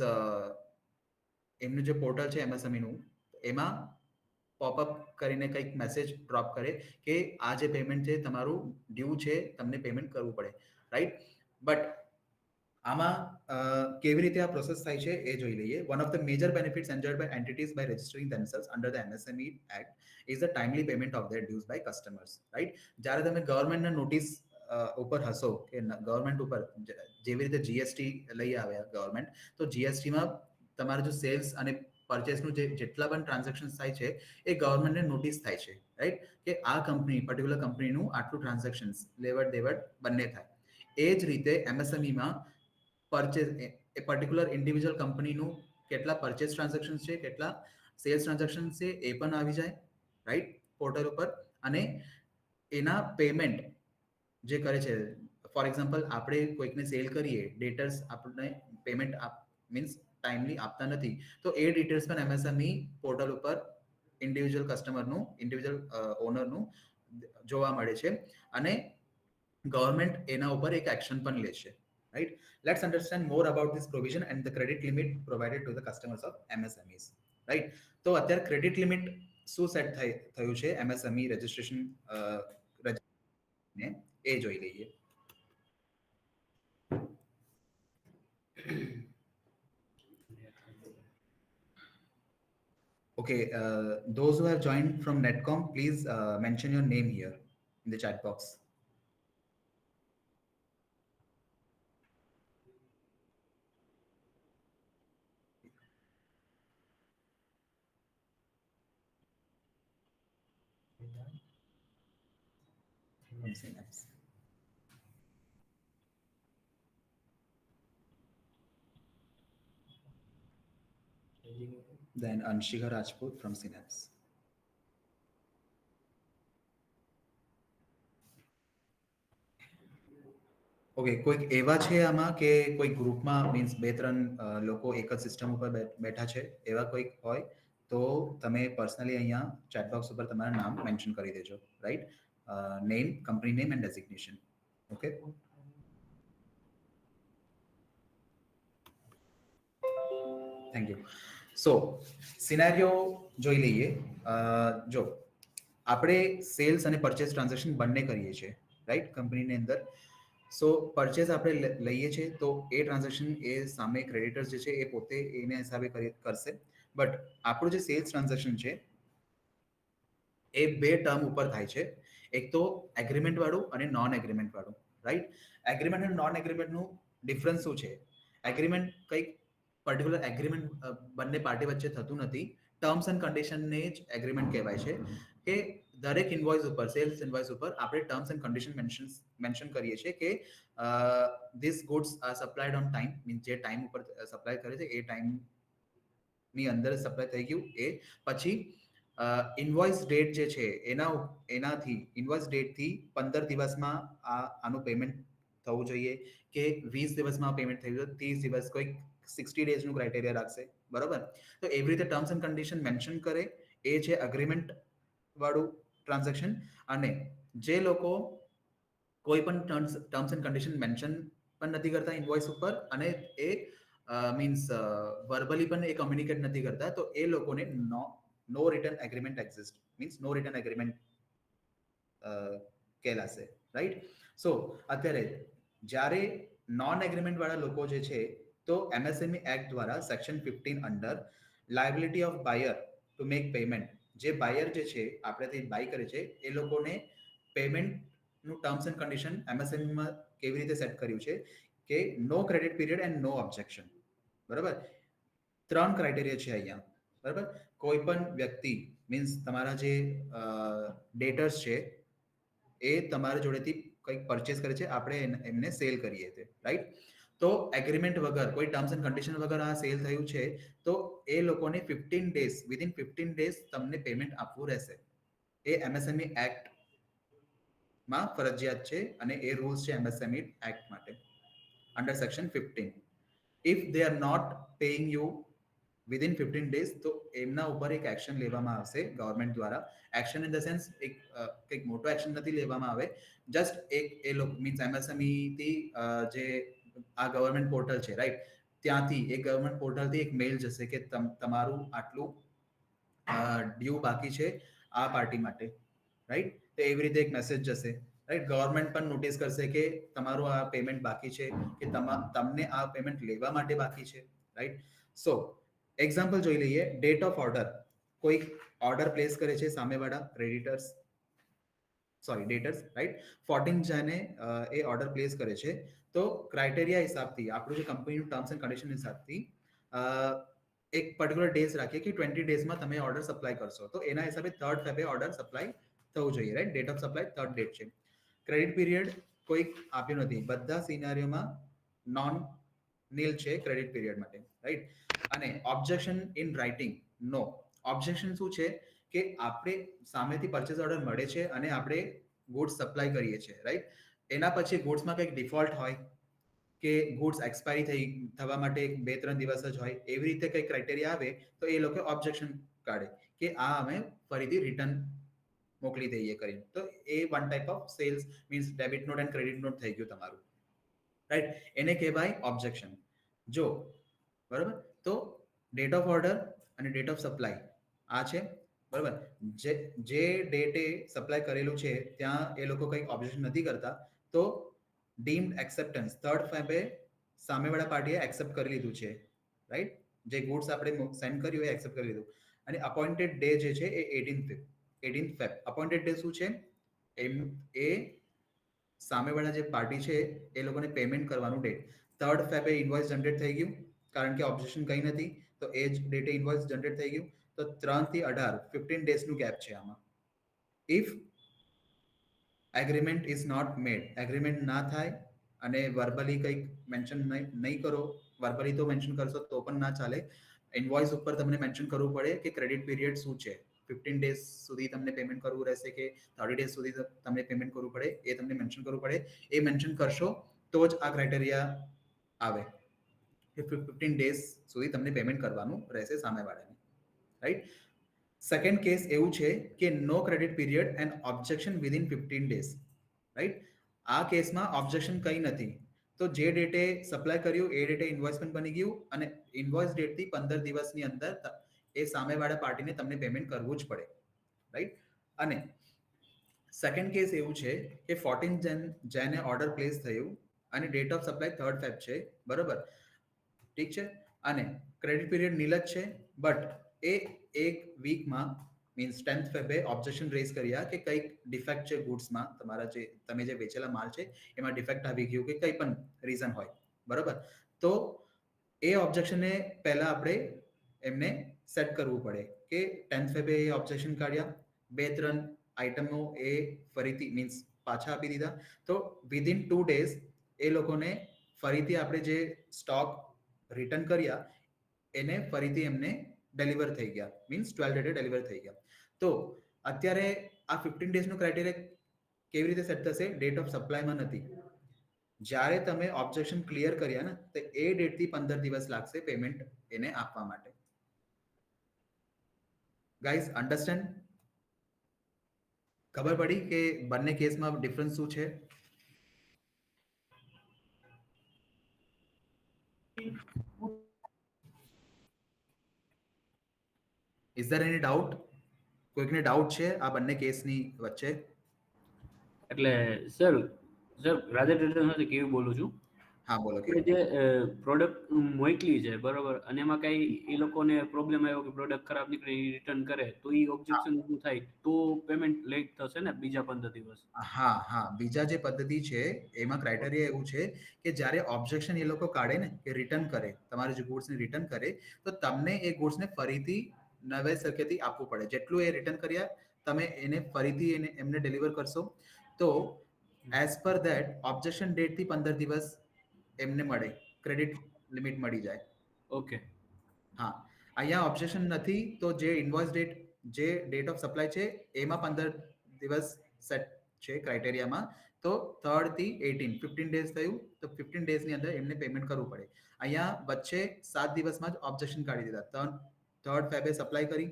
એમનું જે પોર્ટલ છે એમએસએમઈનું એમાં પોપઅપ કરીને કંઈક મેસેજ ડ્રોપ કરે કે આ જે પેમેન્ટ છે તમારું ડ્યુ છે, તમને પેમેન્ટ કરવું પડે, રાઈટ. બટ આમાં કેવી રીતે આ પ્રોસેસ થાય છે એ જોઈ લઈએ. One of the major benefits enjoyed by entities by registering themselves under the MSME act is the timely payment of their dues by customers, right. જ્યારે તમે ગવર્મેન્ટના નોટિસ ઉપર હશો કે ગવર્મેન્ટ ઉપર જેવી રીતે જીએસટી લઈ આવ્યા ગવર્મેન્ટ, તો જીએસટીમાં તમારું જો સેલ્સ અને પરચેસનું જેટલા પણ ટ્રાન્ઝેક્શન થાય છે એ ગવર્મેન્ટને નોટિસ થાય છે, રાઈટ. કે આ પર્ટિક્યુલર કંપનીનું આટલું ટ્રાન્ઝેક્શન લેવડ દેવડ બંને થાય. એ જ રીતે એમએસએમઈમાં પરચેસ એ પર્ટિક્યુલર ઇન્ડિવિજ્યુઅલ કંપનીનું કેટલા પરચેસ ટ્રાન્ઝેક્શન છે, કેટલા સેલ્સ ટ્રાન્ઝેક્શન છે એ પણ આવી જાય, રાઈટ, પોર્ટલ ઉપર. અને એના પેમેન્ટ જે કરે છે, ફોર એક્ઝામ્પલ આપણે કોઈકને સેલ કરીએ, ડેટર્સ આપણને પેમેન્ટ મીન્સ ટાઈમલી આપતા નથી, તો એ ડિટેલ્સ પણ એમએસએમઈ પોર્ટલ ઉપર ઇન્ડિવિજ્યુઅલ ઓનરનું જોવા મળે છે અને ગવર્મેન્ટ એના ઉપર એક એક્શન પણ લે છે, right? Let's understand more about this provision and the credit limit provided to the customers of MSMEs, right? તો અત્યારે ક્રેડિટ લિમિટ શું સેટ થયું છે એમએસએમઈ રજિસ્ટ્રેશન ને એ જોઈ લઈએ. Okay, those who have joined from Netcom, please mention your name here in the chat box. From Synapse. Then Anshika Rajput from Synapse. Okay, કોઈક એવા છે આમાં કે કોઈ ગ્રુપમાં મીન્સ 2-3 લોકો એક જ સિસ્ટમ ઉપર બેઠા છે, એવા કોઈક હોય તો તમે પર્સનલી અહીંયા ચેટ બોક્સ ઉપર તમારું નામ મેન્શન કરી દેજો, right? Name, company name and designation. Okay? Thank you. So scenario જોઈ લઈએ. જો આપણે સેલ્સ અને પરચેસ ટ્રાન્ઝેક્શન બંને કરીએ છીએ, રાઈટ, કંપનીની અંદર. સો પરચેસ આપણે લઈએ છીએ તો એ ટ્રાન્ઝેક્શન એ સામે ક્રેડિટર્સ જે છે એ પોતે એના હિસાબે કરશે. બટ આપણું જે સેલ્સ ટ્રાન્ઝેક્શન છે એ બે ટર્મ ઉપર થાય છે. એક તો એગ્રીમેન્ટ વાળું અને નોન એગ્રીમેન્ટ વાળું, રાઈટ? એગ્રીમેન્ટ અને નોન એગ્રીમેન્ટનું ડિફરન્સ શું છે? એગ્રીમેન્ટ કંઈક પર્ટિક્યુલર એગ્રીમેન્ટ બંને પાર્ટી વચ્ચે થતું નથી. ટર્મ્સ એન્ડ કન્ડિશનને જ એગ્રીમેન્ટ કહેવાય છે કે દરેક ઇન્વોઇસ ઉપર, સેલ્સ ઇન્વોઇસ ઉપર આપણે ટર્મ્સ એન્ડ કન્ડિશન મેન્શન કરીએ છીએ કે this goods are supplied on time, means જે ટાઈમ ઉપર સપ્લાય કરે છે એ ટાઈમની અંદર સપ્લાય થઈ ગયું. એ પછી ઇન્વોઇસ ડેટ જે છે એનાથી ઇન્વોઇસ ડેટથી 15 દિવસમાં આનું પેમેન્ટ થવું જોઈએ કે 20 દિવસમાં પેમેન્ટ થઈ ગયું, 30 દિવસ, કોઈ 60 ડેઝનું ક્રાઇટેરિયા રાખશે, બરોબર? તો એવી રીતે ટર્મ્સ એન્ડ કન્ડિશન મેન્શન કરે એ છે અગ્રીમેન્ટ વાળું ટ્રાન્ઝેક્શન. અને જે લોકો કોઈ પણ ટર્મ્સ એન્ડ કન્ડિશન મેન્શન પણ નથી કરતા ઇન્વોઇસ ઉપર અને એ મીન્સ વર્બલી પણ એ કમ્યુનિકેટ નથી કરતા, તો એ લોકોને no return agreement exist, means no return agreement કહેલાશે, રાઈટ? સો અત્યારે જ્યારે નોન એગ્રીમેન્ટ વાળા લોકો જે છે તો એમએસએમઈ એક્ટ દ્વારા section 15 under liability of buyer to make payment, જે બાયર જે છે આપણેથી બાય કરે છે એ લોકોને પેમેન્ટનું ટર્મ્સ એન્ડ કન્ડિશન એમએસએમઈમાં કેવી રીતે સેટ કર્યું છે કે no credit period and no objection, બરાબર? 3 ક્રાઇટેરિયા છે અહીંયા, બરાબર? કોઈ પણ વ્યક્તિ મીન્સ તમારા જે ડેટર્સ છે એ તમારા જોડેથી કંઈક પરચેસ કરે છે, આપણે એમને સેલ કરીએ છીએ, રાઈટ? તો એગ્રીમેન્ટ વગર, કોઈ ટર્મ્સ એન્ડ કન્ડિશન વગર આ સેલ થયું છે તો એ લોકોને 15 ડેઝ, વિધિન 15 ડેઝ તમને પેમેન્ટ આપવું રહેશે. એ એમએસએમઈ એક્ટ માં ફરજિયાત છે અને એ રૂલ્સ છે એમએસએમઈ એક્ટ માટે under section 15. If they are not paying you within 15 days તો એમના ઉપર એક એક્શન લેવામાં આવશે ગવર્મેન્ટ દ્વારા. એક્શન ઇન ધ સેન્સ એક કંઈક મોટો એક્શન નથી લેવામાં આવે, જસ્ટ એક એ લોકો મીન્સ એમએસએમઈ થી જે આ ગવર્મેન્ટ પોર્ટલ છે, રાઈટ, ત્યાંથી એક ગવર્મેન્ટ પોર્ટલથી એક મેલ જશે કે તમારું આટલું ડ્યુ બાકી છે આ પાર્ટી માટે, રાઈટ? તો એવી રીતે એક મેસેજ જશે, રાઈટ? ગવર્મેન્ટ પણ નોટિસ કરશે કે તમારું આ પેમેન્ટ બાકી છે કે તમને આ પેમેન્ટ લેવા માટે બાકી છે, રાઈટ? સો એક્ઝામ્પલ જોઈ લઈએ. ડેટ ઓફ ઓર્ડર, કોઈ ઓર્ડર પ્લેસ કરે છે સામેવાળા ક્રેડિટર્સ, ડેટર્સ, રાઈટ? 14 જાને એ ઓર્ડર પ્લેસ કરે છે તો ક્રાઇટેરિયા હિસાબથી આપણું જે કંપનીનું ટર્મ્સ એન્ડ કન્ડિશન હિસાબથી એક પર્ટિક્યુલર ડેઝ રાખીએ કે 20 ડેઝમાં તમે ઓર્ડર સપ્લાય કરશો, તો એના હિસાબે 3rd ફેબ્રુઆરી ઓર્ડર સપ્લાય થવું જોઈએ, right? Date of supply 3rd date છે. ક્રેડિટ પીરિયડ કોઈક આપ્યું નથી, બધા સિનારીઓમાં નોન નીલ છે ક્રેડિટ પીરિયડ માટે, રાઈટ? અને objection in writing, no. Objection શું છે કે આપણે સામેથી પરચેસ ઓર્ડર મળે છે અને આપણે ગુડ્સ સપ્લાય કરીએ છીએ, રાઈટ? એના પછી ગુડ્સમાં કંઈક ડિફોલ્ટ હોય કે ગુડ્સ એક્સપાયરી થવા માટે 2-3 દિવસ જ હોય, એવી રીતે કંઈક ક્રાઇટેરિયા આવે તો એ લોકો ઓબ્જેક્શન કાઢે કે આ અમે ફરીથી રિટર્ન મોકલી દઈએ કરીને. તો એ one type of sales means debit note and credit note થઈ ગયું તમારું, રાઈટ? એને કહેવાય ઓબ્જેક્શન. જો બરાબર, તો ડેટ ઓફ ઓર્ડર અને ડેટ ઓફ સપ્લાય આ છે, બરાબર? જે ડેટે સપ્લાય કરેલું છે ત્યાં એ લોકો કંઈક ઓબ્જેક્શન નથી કરતા તો ડીમ્ડ એક્સેપ્ટન્સ 3rd ફેબ્રુઆરી સામેવાળા પાર્ટીએ એક્સેપ્ટ કરી લીધું છે, રાઈટ? જે ગુડ્સ આપણે સેન્ડ કર્યું એ એક્સેપ્ટ કરી લીધું. અને અપોઇન્ટેડ ડે જે છે એ 18th ફેબ. અપોઇન્ટેડ ડે શું છે? એ સામેવાળા જે પાર્ટી છે એ લોકોને પેમેન્ટ કરવાનું ડેટ. 3rd ફેબ્રુઆરી ઇન્વોઇસ જનરેટ થઈ ગયું કારણ કે ઓબ્જેક્શન કંઈ નથી, તો એ જ ડેટે ઇન્વોઇસ જનરેટ થઈ ગયું. તો 3 થી 18 15 ડેઝનું ગેપ છે આમાં. If agreement is not made, agreement ના થાય અને વર્બલી કંઈક મેન્શન નહીં કરો, વર્બલી તો મેન્શન કરશો તો પણ ના ચાલે, ઇન્વોઇસ ઉપર તમને મેન્શન કરવું પડે કે ક્રેડિટ પીરિયડ શું છે, 15 ડેઝ સુધી તમને પેમેન્ટ કરવું રહેશે કે 30 ડેઝ સુધી તમને પેમેન્ટ કરવું પડે, એ તમને મેન્શન કરવું પડે. એ મેન્શન કરશો તો જ આ ક્રાઇટેરિયા આવે કે 15 ડેઝ સુધી તમને પેમેન્ટ કરવાનું રહેશે સામેવાળાને, રાઈટ. સેકન્ડ કેસ એવું છે કે no credit period and objection within 15 days, right. આ કેસમાં ઓબ્જેક્શન કંઈ નથી. તો જે ડેટે સપ્લાય કર્યું એ ડેટે ઇન્વોઇસમેન્ટ બની ગયું અને ઇન્વોઇસ ડેટથી 15 દિવસની અંદર એ સામેવાળા પાર્ટીને તમને પેમેન્ટ કરવું જ પડે, રાઈટ. અને સેકન્ડ કેસ એવું છે કે 14 જેને ઓર્ડર પ્લેસ થયું અને date of supply 3rd Feb છે, બરોબર, ઠીક છે. અને ક્રેડિટ પીરિયડ નીલ જ છે, બટ એ એક વીકમાં મીન્સ 10th ફેબે ઓબ્જેક્શન રેઝ કર્યા કે કંઈક ડિફેક્ટ છે ગુડ્સમાં, તમારા જે તમે જે વેચેલા માલ છે એમાં ડિફેક્ટ આવી ગયું કે કંઈ પણ રીઝન હોય, બરોબર. તો એ ઓબ્જેક્શનને પહેલા આપણે એમને સેટ કરવું પડે કે 10th ફેબે એ ઓબ્જેક્શન કાઢ્યા, 2-3 આઇટમો એ ફરીથી મીન્સ પાછા આપી દીધા, તો વિધિન 2 ડેઝ એ લોકોને ફરીથી આપણે જે સ્ટોક રિટર્ન કર્યા એને ફરીથી એમને ડિલિવર થઈ ગયા, મીન્સ 12 ડેટે ડિલિવર થઈ ગયા. તો અત્યારે આ 15 ડેઝનું ક્રાઇટેરિયા કેવી રીતે સેટ થશે? ડેટ ઓફ સપ્લાયમાં નથી. જ્યારે તમે ઓબ્જેક્શન ક્લિયર કર્યા ને તો એ ડેટથી 15 દિવસ લાગશે પેમેન્ટ એને આપવા માટે. Guys understand? ખબર પડી કે બંને કેસમાં ડિફરન્સ શું છે? Is there any doubt? કોઈકને ડાઉટ છે આ બંને કેસની વચ્ચે? એટલે સર સર રાધે ટ્રેડર્સમાંથી કેવી બોલું છું. હા બોલો આપણે કે જે પ્રોડક્ટ મોકલી છે બરોબર, અને એમાં કઈ એ લોકોને પ્રોબ્લેમ આવ્યો કે પ્રોડક્ટ ખરાબ નીકળી રિટર્ન કરે તો એ ઓબ્જેક્શન થાય તો પેમેન્ટ લેટ થશે ને બીજા 15 દિવસ? હા હા, બીજા જે પદ્ધતિ છે એમાં ક્રાઇટેરિયા એવું છે કે જ્યારે ઓબ્જેક્શન એ લોકો કાઢે ને કે રિટર્ન કરે, તમારે જે ગુડ્સને રિટર્ન કરે તો તમને એ ગુડ્સને ફરીથી નવે સરખેથી આપવું પડે. જેટલું એ રિટર્ન કર્યા તમે એને ફરીથી એમને ડિલિવર કરશો તો એઝ પર ધેટ ઓબ્જેક્શન ડેટથી 15 દિવસ એમને મળે, ક્રેડિટ લિમિટ મળી જાય. ઓકે. હા, અહીંયા ઓબ્જેક્શન નથી તો જે ઇન્વોઇસ ડેટ, જે ડેટ ઓફ સપ્લાય છે એમાં 15 દિવસ સેટ છે ક્રાઇટેરિયામાં. તો 3rd થી 18 15 ડેઝ થયું તો 15 ડેઝની અંદર એમને પેમેન્ટ કરવું પડે. અહીંયા વચ્ચે 7 દિવસમાં જ ઓબ્જેક્શન કાઢી દીધા. 3rd ફેબે સપ્લાય કરી,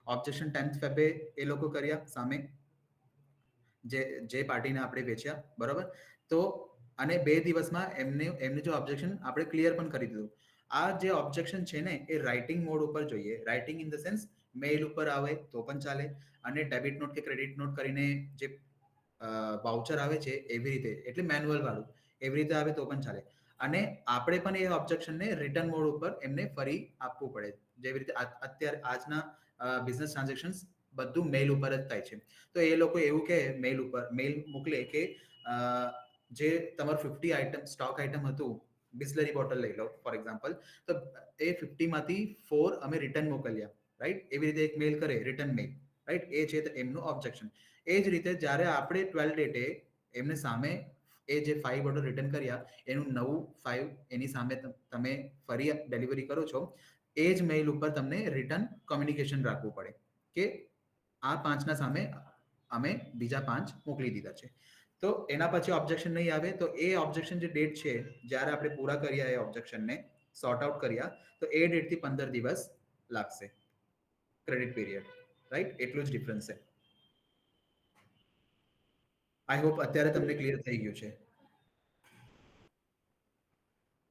ઓબ્જેક્શન 10th ફેબે એ લોકો કર્યા સામે જે પાર્ટીને આપણે વેચ્યા, બરોબર. તો અને 2 દિવસમાં એમને જો ઓબ્જેક્શન આપણે ક્લિયર પણ કરી દીધું. આ જે ઓબ્જેક્શન છે ને એ રાઇટિંગ મોડ ઉપર જોઈએ. Writing in the sense mail ઉપર આવે તો પણ ચાલે અને ડેબિટ નોટ કે ક્રેડિટ નોટ કરીને જે વાઉચર આવે છે એવી રીતે, એટલે મેન્યુઅલ વાળું એવી રીતે આવે તો પણ ચાલે. અને આપણે પણ એ ઓબ્જેક્શનને રિટર્ન મોડ ઉપર એમને ફરી આપવું પડે. જેવી રીતે અત્યારે આજના બિઝનેસ ટ્રાન્ઝેક્શન્સ બધું મેઇલ ઉપર જ થાય છે. તો એ લોકો એવું કે મેઇલ ઉપર મેઇલ મોકલે કે જે તમારું 50 આઇટમ સ્ટોક આઇટમ હતું, બિસ્લરી બોટલ લઈ લો ફોર એક્ઝામ્પલ, તો એ 50 માંથી 4 અમે રિટર્ન મોકલ્યા, રાઈટ. એવી રીતે એક મેઇલ કરે, રિટર્ન મેઇલ, રાઈટ. એ છે એમનું ઓબ્જેક્શન. એ જ રીતે જ્યારે આપણે 12 ડેટે એમને સામે એ જે 5 બોટલ રિટર્ન કર્યા એનું નવું 5 એની સામે તમે ફરી ડિલિવરી કરો છો, એ જ મેઇલ ઉપર તમને રિટર્ન કોમ્યુનિકેશન રાખવું પડે કે આ 5ના સામે અમે બીજા 5 મોકલી દીધા છે. તો એના પછી ઓબ્જેક્શન નહીં આવે તો એ ઓબ્જેક્શન જે ડેટ છે જ્યારે આપણે પૂરા કર્યા એ ઓબ્જેક્શનને સોર્ટ આઉટ કર્યા તો એ ડેટથી 15 દિવસ લાગશે ક્રેડિટ પીરિયડ, રાઈટ. એટલું જ ડિફરન્સ છે. આઈ હોપ અત્યારે તમને ક્લિયર થઈ ગયું છે.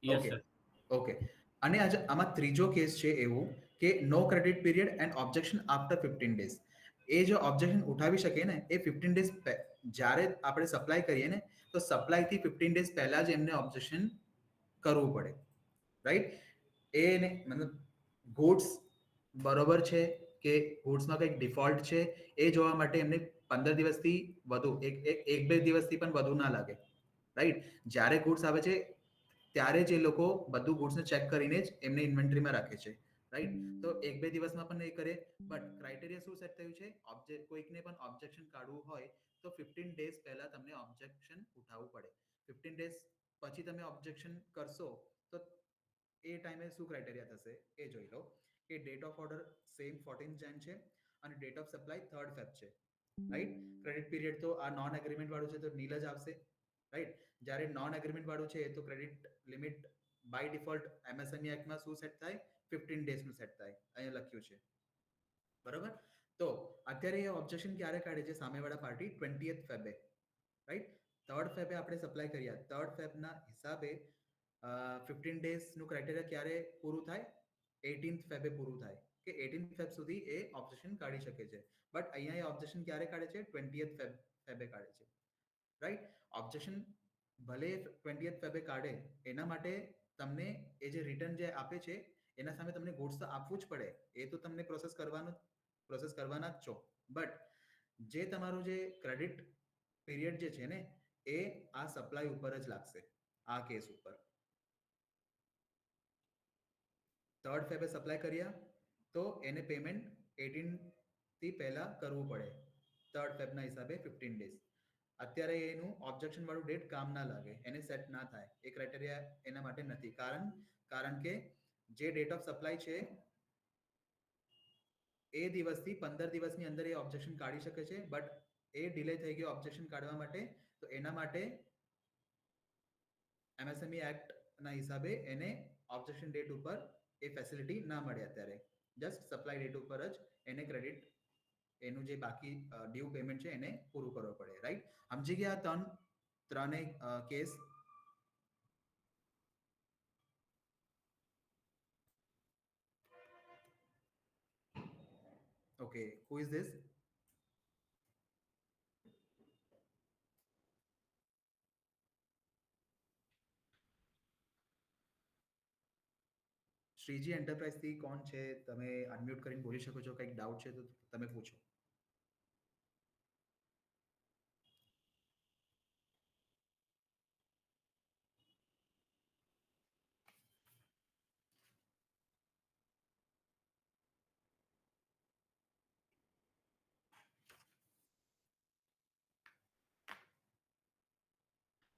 Yes okay sir. ઓકે. અને આજે આમાં ત્રીજો કેસ છે એવું કે no credit period and objection after 15 days. એ જો ઓબ્જેક્શન ઉઠાવી શકે ને એ 15 ડેઝ જ્યારે આપણે સપ્લાય કરીએ ને તો સપ્લાયથી 15 ડેઝ પહેલા જ એમને ઓબ્જેક્શન કરવું પડે, રાઈટ. એને મતલબ ગુડ્સ બરોબર છે કે ગુડ્સમાં કંઈક ડિફોલ્ટ છે એ જોવા માટે એમને 15 દિવસથી વધુ એક બે દિવસથી પણ વધુ ના લાગે, રાઈટ. જ્યારે ગુડ્સ આવે છે ત્યારે જ એ લોકો બધું ગુડ્સને ચેક કરીને જ એમને ઇન્વેન્ટરીમાં રાખે છે, રાઈટ. તો એક બે દિવસમાં પણ નહીં કરે, બટ ક્રાઇટેરિયા શું સેટ થયું છે, કોઈકને પણ ઓબ્જેક્શન કાઢવું હોય તો 15 ડેઝ પહેલા તમને ઓબ્જેક્શન ઉઠાવવું પડે. 15 ડેઝ પછી તમે ઓબ્જેક્શન કરશો તો એ ટાઈમે શું ક્રાઇટેરિયા થશે એ જોઈ લો કે ડેટ ઓફ ઓર્ડર સેમ 14 જેન છે અને date of supply 3rd Feb છે, રાઈટ. ક્રેડિટ પીરિયડ તો આ નોન એગ્રીમેન્ટ વાળું છે તો નીલ જ આવશે, રાઈટ. જ્યારે નોન એગ્રીમેન્ટ વાળું છે તો credit limit by default MSME એક્ટમાં શું સેટ થાય? 15 ડેઝનું સેટ થાય, અહીંયા લખ્યું છે. બરાબર. તો અત્યારે એ ઓબ્જેક્શન ક્યારે કાઢે છે સામેવાળા પાર્ટી? 20th ફેબે, right. 3rd ફેબે આપણે સપ્લાય કર્યા, 3rd ફેબના હિસાબે 15 ડેઝનું ક્રાઇટેરિયા ક્યારે પૂરું થાય? 18th ફેબે પૂરું થાય કે 18th ફેબ સુધી એ ઓબ્જેક્શન કાઢી શકે છે. બટ અહીંયા એ ઓબ્જેક્શન ક્યારે કાઢે છે? 20th ફેબે કાઢે છે, રાઈટ. ઓબ્જેક્શન ભલે 20th ફેબે કાઢે, એના માટે તમને એ જે રિટર્ન જે આપે છે એના સામે તમને ગુડ્સ તો આપવું જ પડે, એ તો તમને પ્રોસેસ કરવાના જ છો. બટ જે તમારું જે ક્રેડિટ પીરિયડ જે છે ને એ આ સપ્લાય ઉપર જ લાગશે, આ કેસ ઉપર. 3rd ફેબે સપ્લાય કર્યા તો એને પેમેન્ટ 18 થી પહેલા કરવું પડે, 3rd ફેબના હિસાબે 15 ડેઝ. અત્યારે એનું ઓબ્જેક્શન વાળું ડેટ કામ ના લાગે, એને સેટ ના થાય, એ ક્રાઇટેરિયા એના માટે નથી. કારણ કે જે ડેટ ઓફ સપ્લાય છે એ દિવસથી 15 દિવસની અંદર એ ઓબ્જેક્શન કાઢી શકે છે. બટ એ ડિલે થઈ ગયો ઓબ્જેક્શન કાઢવા માટે, તો એના માટે એમએસએમઈ એક્ટ ના હિસાબે એને ઓબ્જેક્શન ડેટ ઉપર એ ફેસિલિટી ના મળે. અત્યારે જસ્ટ સપ્લાય ડેટ ઉપર જ એને ક્રેડિટ, એનું જે બાકી ડ્યુ પેમેન્ટ છે એને પૂરું કરવું પડે, રાઈટ. સમજી ગયા ત્રણેય case? Okay, who is this? Shriji enterprise થી કોણ છે? તમે અનમ્યુટ કરીને બોલી શકો છો. કંઈક ડાઉટ છે તો તમે પૂછો.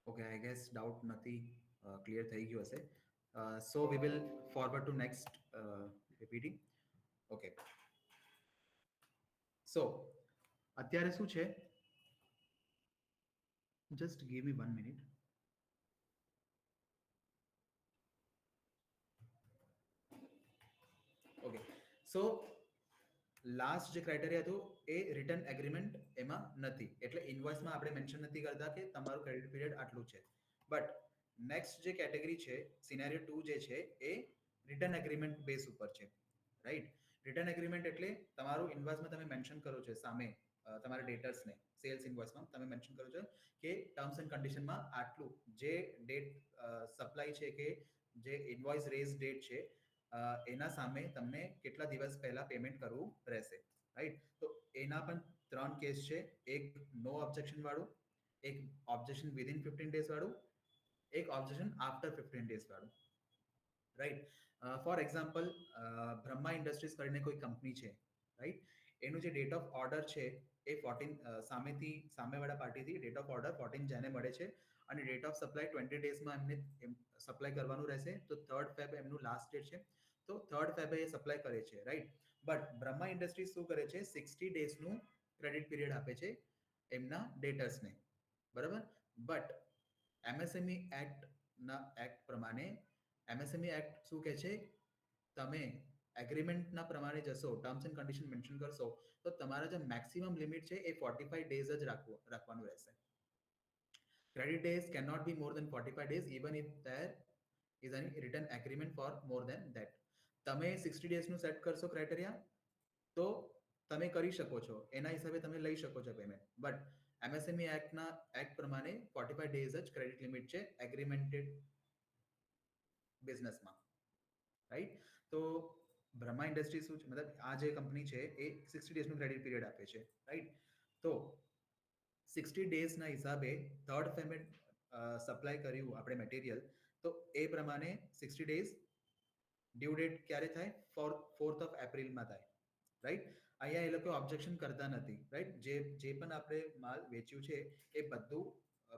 ઓકે, આઈ ગેસ ડાઉટ નથી, ક્લિયર થઈ ગયું હશે. So we will forward to next PPT. Okay, so અત્યારે શું છે? Just give me 1 minute. Okay, so last જે ક્રાઇટેરિયા હતું એ રિટર્ન એગ્રીમેન્ટ એમાં નથી, એટલે ઇનવોઇસમાં આપણે મેન્શન નથી કરતા કે તમારું ક્રેડિટ પીરિયડ આટલું છે. બટ નેક્સ્ટ જે કેટેગરી છે, સિનેરિયો 2 જે છે એ રિટર્ન એગ્રીમેન્ટ બેઝ ઉપર છે, રાઈટ. રિટર્ન એગ્રીમેન્ટ એટલે તમારું ઇનવોઇસમાં તમે મેન્શન કરો છો સામે તમારા ડેટર્સને, સેલ્સ ઇનવોઇસમાં તમે મેન્શન કરો છો કે ટર્મ્સ એન્ડ કન્ડિશનમાં આટલું જે ડેટ સપ્લાય છે કે જે ઇનવોઇસ રેઝ ડેટ છે એના સામે તમને કેટલા દિવસ પહેલા પેમેન્ટ કરવું રહેશે, રાઈટ. તો એના પણ 3 કેસ છે. એક નો ઓબ્જેક્શન વાળું, એક ઓબ્જેક્શન વિધિન 15 ડેઝ વાળું, એક ઓબ્જેક્શન આફ્ટર 15 ડેઝ વાળું, right. For example, Brahma industries કરીને કોઈ કંપની છે, રાઈટ. એનું જે ડેટ ઓફ ઓર્ડર છે એ 14 સામેવાળા પાર્ટીથી ડેટ ઓફ ઓર્ડર 14 જાને મળે છે અને ડેટ ઓફ સપ્લાય 20 ડેઝમાં એમને સપ્લાય કરવાનું રહેશે. તો 3rd ફેબ એમનું લાસ્ટ ડેટ છે, તો 3rd ફેબે એ સપ્લાય કરે છે, રાઈટ. બટ બ્રહ્મા ઇન્ડસ્ટ્રીઝ શું કરે છે? 60 ડેઝનું ક્રેડિટ પીરિયડ આપે છે એમના ડેટર્સને, બરાબર. બટ એમએસએમઈ એક્ટ પ્રમાણે એમએસએમઈ એક્ટ શું કહે છે? તમે એગ્રીમેન્ટના પ્રમાણે જશો, ટર્મ્સ એન્ડ કન્ડિશન મેન્શન કરશો, તો તમારા જે મેક્સિમમ લિમિટ છે એ 45 ડેઝ જ રાખવાનું રહેશે. Credit days can not be more than 45 days even if there is any return agreement for more than that. તમે 60 ડેઝનું સેટ કરશો ક્રાઇટેરિયા તો તમે કરી શકો છો, એના હિસાબે તમે લઈ શકો છો પેમેન્ટ. બટ એમએસએમઈ એક્ટ પ્રમાણે 45 ડેઝ જ ક્રેડિટ લિમિટ છે એગ્રીમેન્ટેડ બિઝનેસમાં, રાઈટ. તો બ્રહ્મા ઇન્ડસ્ટ્રી શું છે, મતલબ આ જે કંપની છે એ 60 ડેઝનું ક્રેડિટ પીરિયડ આપે છે, રાઈટ. તો 60 ડેઝના હિસાબે 3rd ફેબે સપ્લાય કર્યું આપણે મટીરિયલ, તો એ પ્રમાણે 60 ડેઝ ડ્યુ ડેટ ક્યારે થાય? 4th ઓફ એપ્રિલમાં થાય, રાઈટ. અહીંયા એ લોકો ઓબ્જેક્શન કરતા નથી, રાઈટ. જે પણ આપણે માલ વેચ્યું છે એ બધું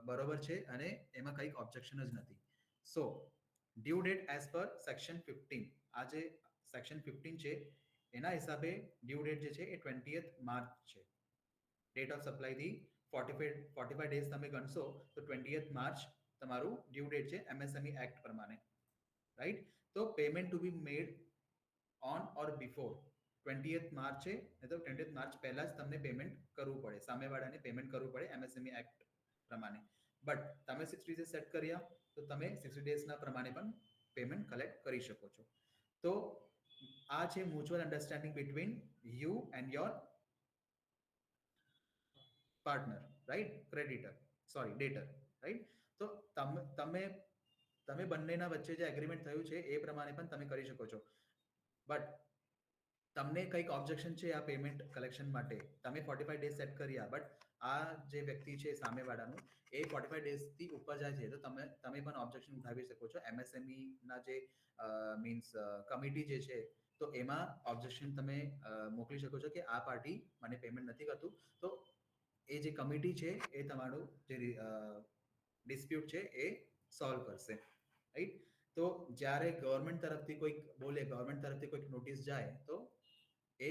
બરોબર છે અને એમાં કંઈક ઓબ્જેક્શન જ નથી. So due date as per section 15, આ જે સેક્શન 15 છે એના હિસાબે ડ્યુ ડેટ જે છે એ 20th માર્ચ છે. ડેટ ઓફ સપ્લાયથી 45 ડેઝ તમે ગણશો તો 20th માર્ચ તમારું ડ્યુ ડેટ છે એમએસએમઈ એક્ટ પ્રમાણે, રાઈટ? તો payment to be made on or before 20th March છે, તો 20th માર્ચ પહેલા જ તમને પેમેન્ટ કરવું પડે, સામેવાળાને પેમેન્ટ કરવું પડે એમએસએમઈ એક્ટ પ્રમાણે. બટ તમે 60 ડેઝ સેટ કર્યા તો તમે 60 ડેઝના પ્રમાણે પણ પેમેન્ટ કલેક્ટ કરી શકો છો. તો આ છે mutual understanding between you and your partner, right? Creditor, sorry ડેટર, right? તો તમે બંનેના વચ્ચે જે એગ્રીમેન્ટ થયું છે એ પ્રમાણે પણ તમે કરી શકો છો. બટ તમને કંઈક ઓબ્જેક્શન છે આ પેમેન્ટ કલેક્શન માટે, તમે 45 ડેઝ સેટ કર્યા, બટ આ જે વ્યક્તિ છે સામેવાળાનું એ 45 ડેઝથી ઉપર જાય છે, તો તમે પણ ઓબ્જેક્શન ઉઠાવી શકો છો. એમએસએમઈ ના જે મીન્સ કમિટી જે છે, તો એમાં ઓબ્જેક્શન તમે મોકલી શકો છો કે આ પાર્ટી મને પેમેન્ટ નથી કરતું. તો એ જે કમિટી છે એ તમારું જે ડિસ્પ્યુટ છે એ સોલ્વ કરશે, રાઈટ? તો જ્યારે ગવર્મેન્ટ તરફથી કોઈક બોલે, ગવર્મેન્ટ તરફથી કોઈક નોટિસ જાય તો એ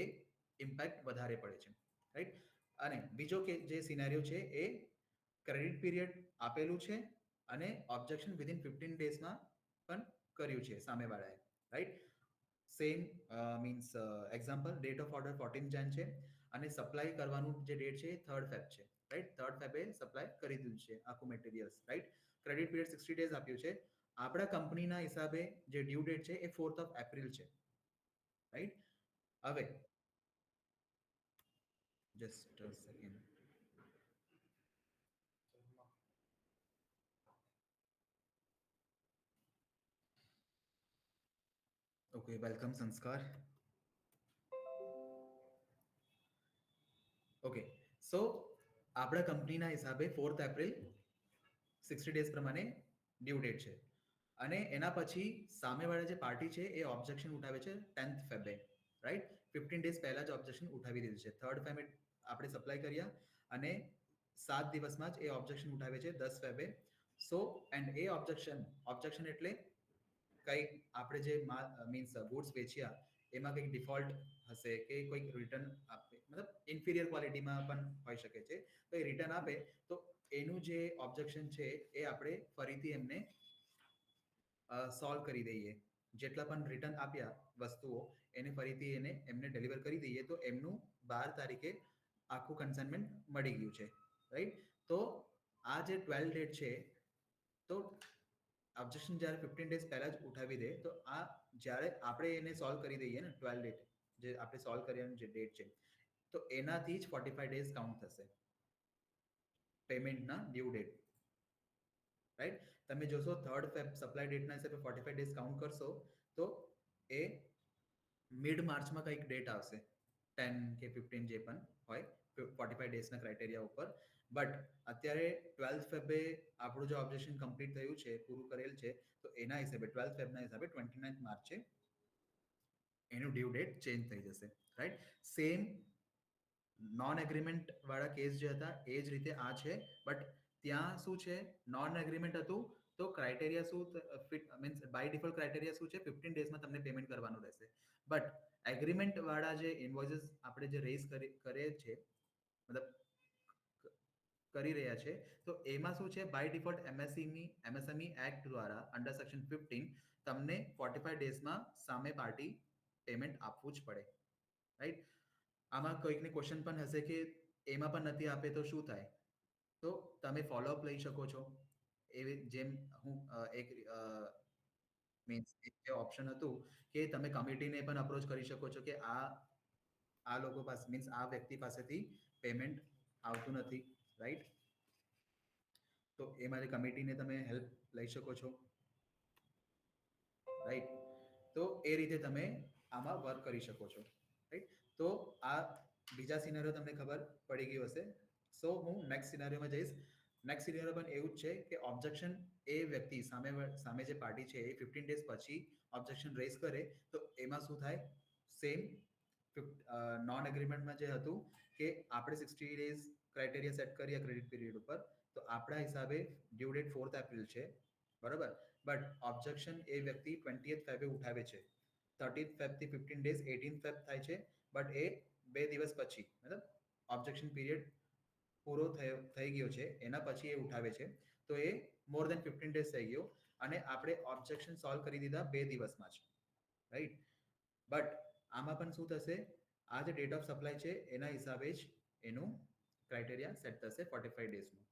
ઇમ્પેક્ટ વધારે પડે છે, રાઈટ? અને બીજો કે જે સિનેરિયો છે એ ક્રેડિટ પીરિયડ આપેલું છે અને ઓબ્જેક્શન વિધિન 15 ડેઝમાં પણ કર્યું છે સામેવાળાએ, right? Same means example, date of order 14 Jan છે અને સપ્લાય કરવાનું જે ડેટ છે એ 3rd ફેબ છે, રાઈટ? 3rd ફેબે સપ્લાય કરી દીધું છે આખું materials, right? Credit period 60 days આપ્યું છે. આપણા કંપનીના હિસાબે જે ડ્યુ ડેટ છે એ 4th ઓફ એપ્રિલ છે, રાઈટ? હવે just a second. Okay, welcome Sanskar. Okay, so આપણા કંપનીના હિસાબે 4th એપ્રિલ 60 ડેઝ પ્રમાણે ડ્યુ ડેટ છે અને એના પછી સામેવાળા જે પાર્ટી છે એ ઓબ્જેક્શન ઉઠાવે છે 10th ફેબે, રાઈટ? 15 ડેઝ પહેલા જ ઓબ્જેક્શન ઉઠાવી દીધું છે. 3rd ફેબે આપણે સપ્લાય કર્યા અને 7 દિવસમાં જ એ ઓબ્જેક્શન ઉઠાવે છે 10 ફેબે. સો એન્ડ એ ઓબ્જેક્શન એટલે કંઈક આપણે જે મીન્સ ગુડ્સ વેચ્યા એમાં કંઈક ડિફોલ્ટ હશે કે કોઈક રિટર્ન આપે, મતલબ ઇન્ફિરિયર ક્વોલિટીમાં પણ હોઈ શકે છે, તો એ રિટર્ન આપે તો એનું જે ઓબ્જેક્શન છે એ આપણે ફરીથી એમને સોલ્વ કરી દઈએ. જેટલા પણ રિટર્ન આપ્યા વસ્તુઓ એને ફરીથી એમને ડિલિવર કરી દઈએ તો એમનું 12 તારીખે આખું કન્સાઇનમેન્ટ મળી ગયું છે, રાઈટ? તો આ જે 12 ડેટ છે, તો ઓબ્જેક્શન જ્યારે 15 ડેઝ પહેલા જ ઉઠાવી દે તો આ જ્યારે આપણે એને સોલ્વ કરી દઈએ ને 12 ડેટ જે આપણે સોલ્વ કર્યાનું જે ડેટ છે, તો એનાથી જ 45 ડેઝ કાઉન્ટ થશે પેમેન્ટના ડ્યુ ડેટ, રાઈટ? તમે જોશો 3rd ફેબ સપ્લાય ડેટના હિસાબે 45 ડેઝ કાઉન્ટ કરશો તો એ મિડ માર્ચમાં કંઈક ડેટ આવશે, 10 કે 15 જે પણ હોય 45 ડેઝના ક્રાઇટેરિયા ઉપર. બટ અત્યારે 12th ફેબે આપણું જે ઓબ્જેક્શન કમ્પ્લીટ થયું છે, પૂરું કરેલ છે, તો એના હિસાબે 12th ફેબના હિસાબે 29th માર્ચે એનું ડ્યુ ડેટ ચેન્જ થઈ જશે, રાઈટ? સેમ નોન એગ્રીમેન્ટ વાળા કેસ જે હતા એ જ રીતે આ છે, બટ ત્યાં શું છે, નોન એગ્રીમેન્ટ હતું તો ક્રાઇટેરિયા શું fit means by default criteria શું છે, 15 ડેઝમાં તમને પેમેન્ટ કરવાનું રહેશે. બટ એગ્રીમેન્ટ વાળા જે ઇન્વોઇસીસ આપણે જે રેઝ કરે છે, મતલબ કરી રહ્યા છે, તો એમાં શું છે, બાય ડિફોલ્ટ એમએસએમઈ એક્ટ દ્વારા અંડર સેક્શન 15 તમને 45 ડેઝમાં સામે પાર્ટી પેમેન્ટ આપવું જ પડે, રાઈટ? આમાં કોઈકને ક્વેશ્ચન પણ હશે કે એમાં પણ નથી આપે તો શું થાય? તો તમે ફોલોઅપ લઈ શકો છો. એવી જેમ હું એક મીન્સ એક ઓપ્શન હતું કે તમે કમિટીને પણ અપ્રોચ કરી શકો છો કે આ લોકો પાસે મીન્સ આ વ્યક્તિ પાસેથી પેમેન્ટ આવતું નથી, રાઈટ? તો એ માટે કમિટીને તમે હેલ્પ લઈ શકો છો, રાઈટ? તો એ રીતે તમે આમાં વર્ક કરી શકો છો, રાઈટ? તો આ બીજા સિનારીઓ તમને ખબર પડી ગયું હશે. સો હું નેક્સ્ટ સિનારીઓમાં જઈશ. નેક્સ્ટ સિનારીઓ પણ એવું જ છે કે ઓબ્જેક્શન એ વ્યક્તિ સામે જે પાર્ટી છે એ 15 ડેઝ પછી ઓબ્જેક્શન રેઝ કરે તો એમાં શું થાય, સેમ નોન એગ્રીમેન્ટમાં જે હતું કે આપણે 60 ડેઝ ક્રાઇટેરિયા સેટ કર્યા ક્રેડિટ પીરિયડ ઉપર, તો આપણા હિસાબે ડ્યુ ડેટ 4th એપ્રિલ છે, બરોબર? બટ ઓબ્જેક્શન એ વ્યક્તિ 20th ફેબે ઉઠાવે છે. 30th ફેબથી 15 ડેઝ 18th ફેબ થાય છે, બટ એ 2 દિવસ પછી મતલબ ઓબ્જેક્શન પીરિયડ પૂરો થઈ ગયો છે એના પછી એ ઉઠાવે છે તો એ મોર દેન 15 ડેઝ થઈ ગયો અને આપણે ઓબ્જેક્શન સોલ્વ કરી દીધા 2 દિવસમાં જ, રાઈટ? બટ આમાં પણ શું થશે, આ જે ડેટ ઓફ સપ્લાય છે એના હિસાબે જ એનું ક્રાઇટેરિયા સેટ થશે 45 ડેઝનું,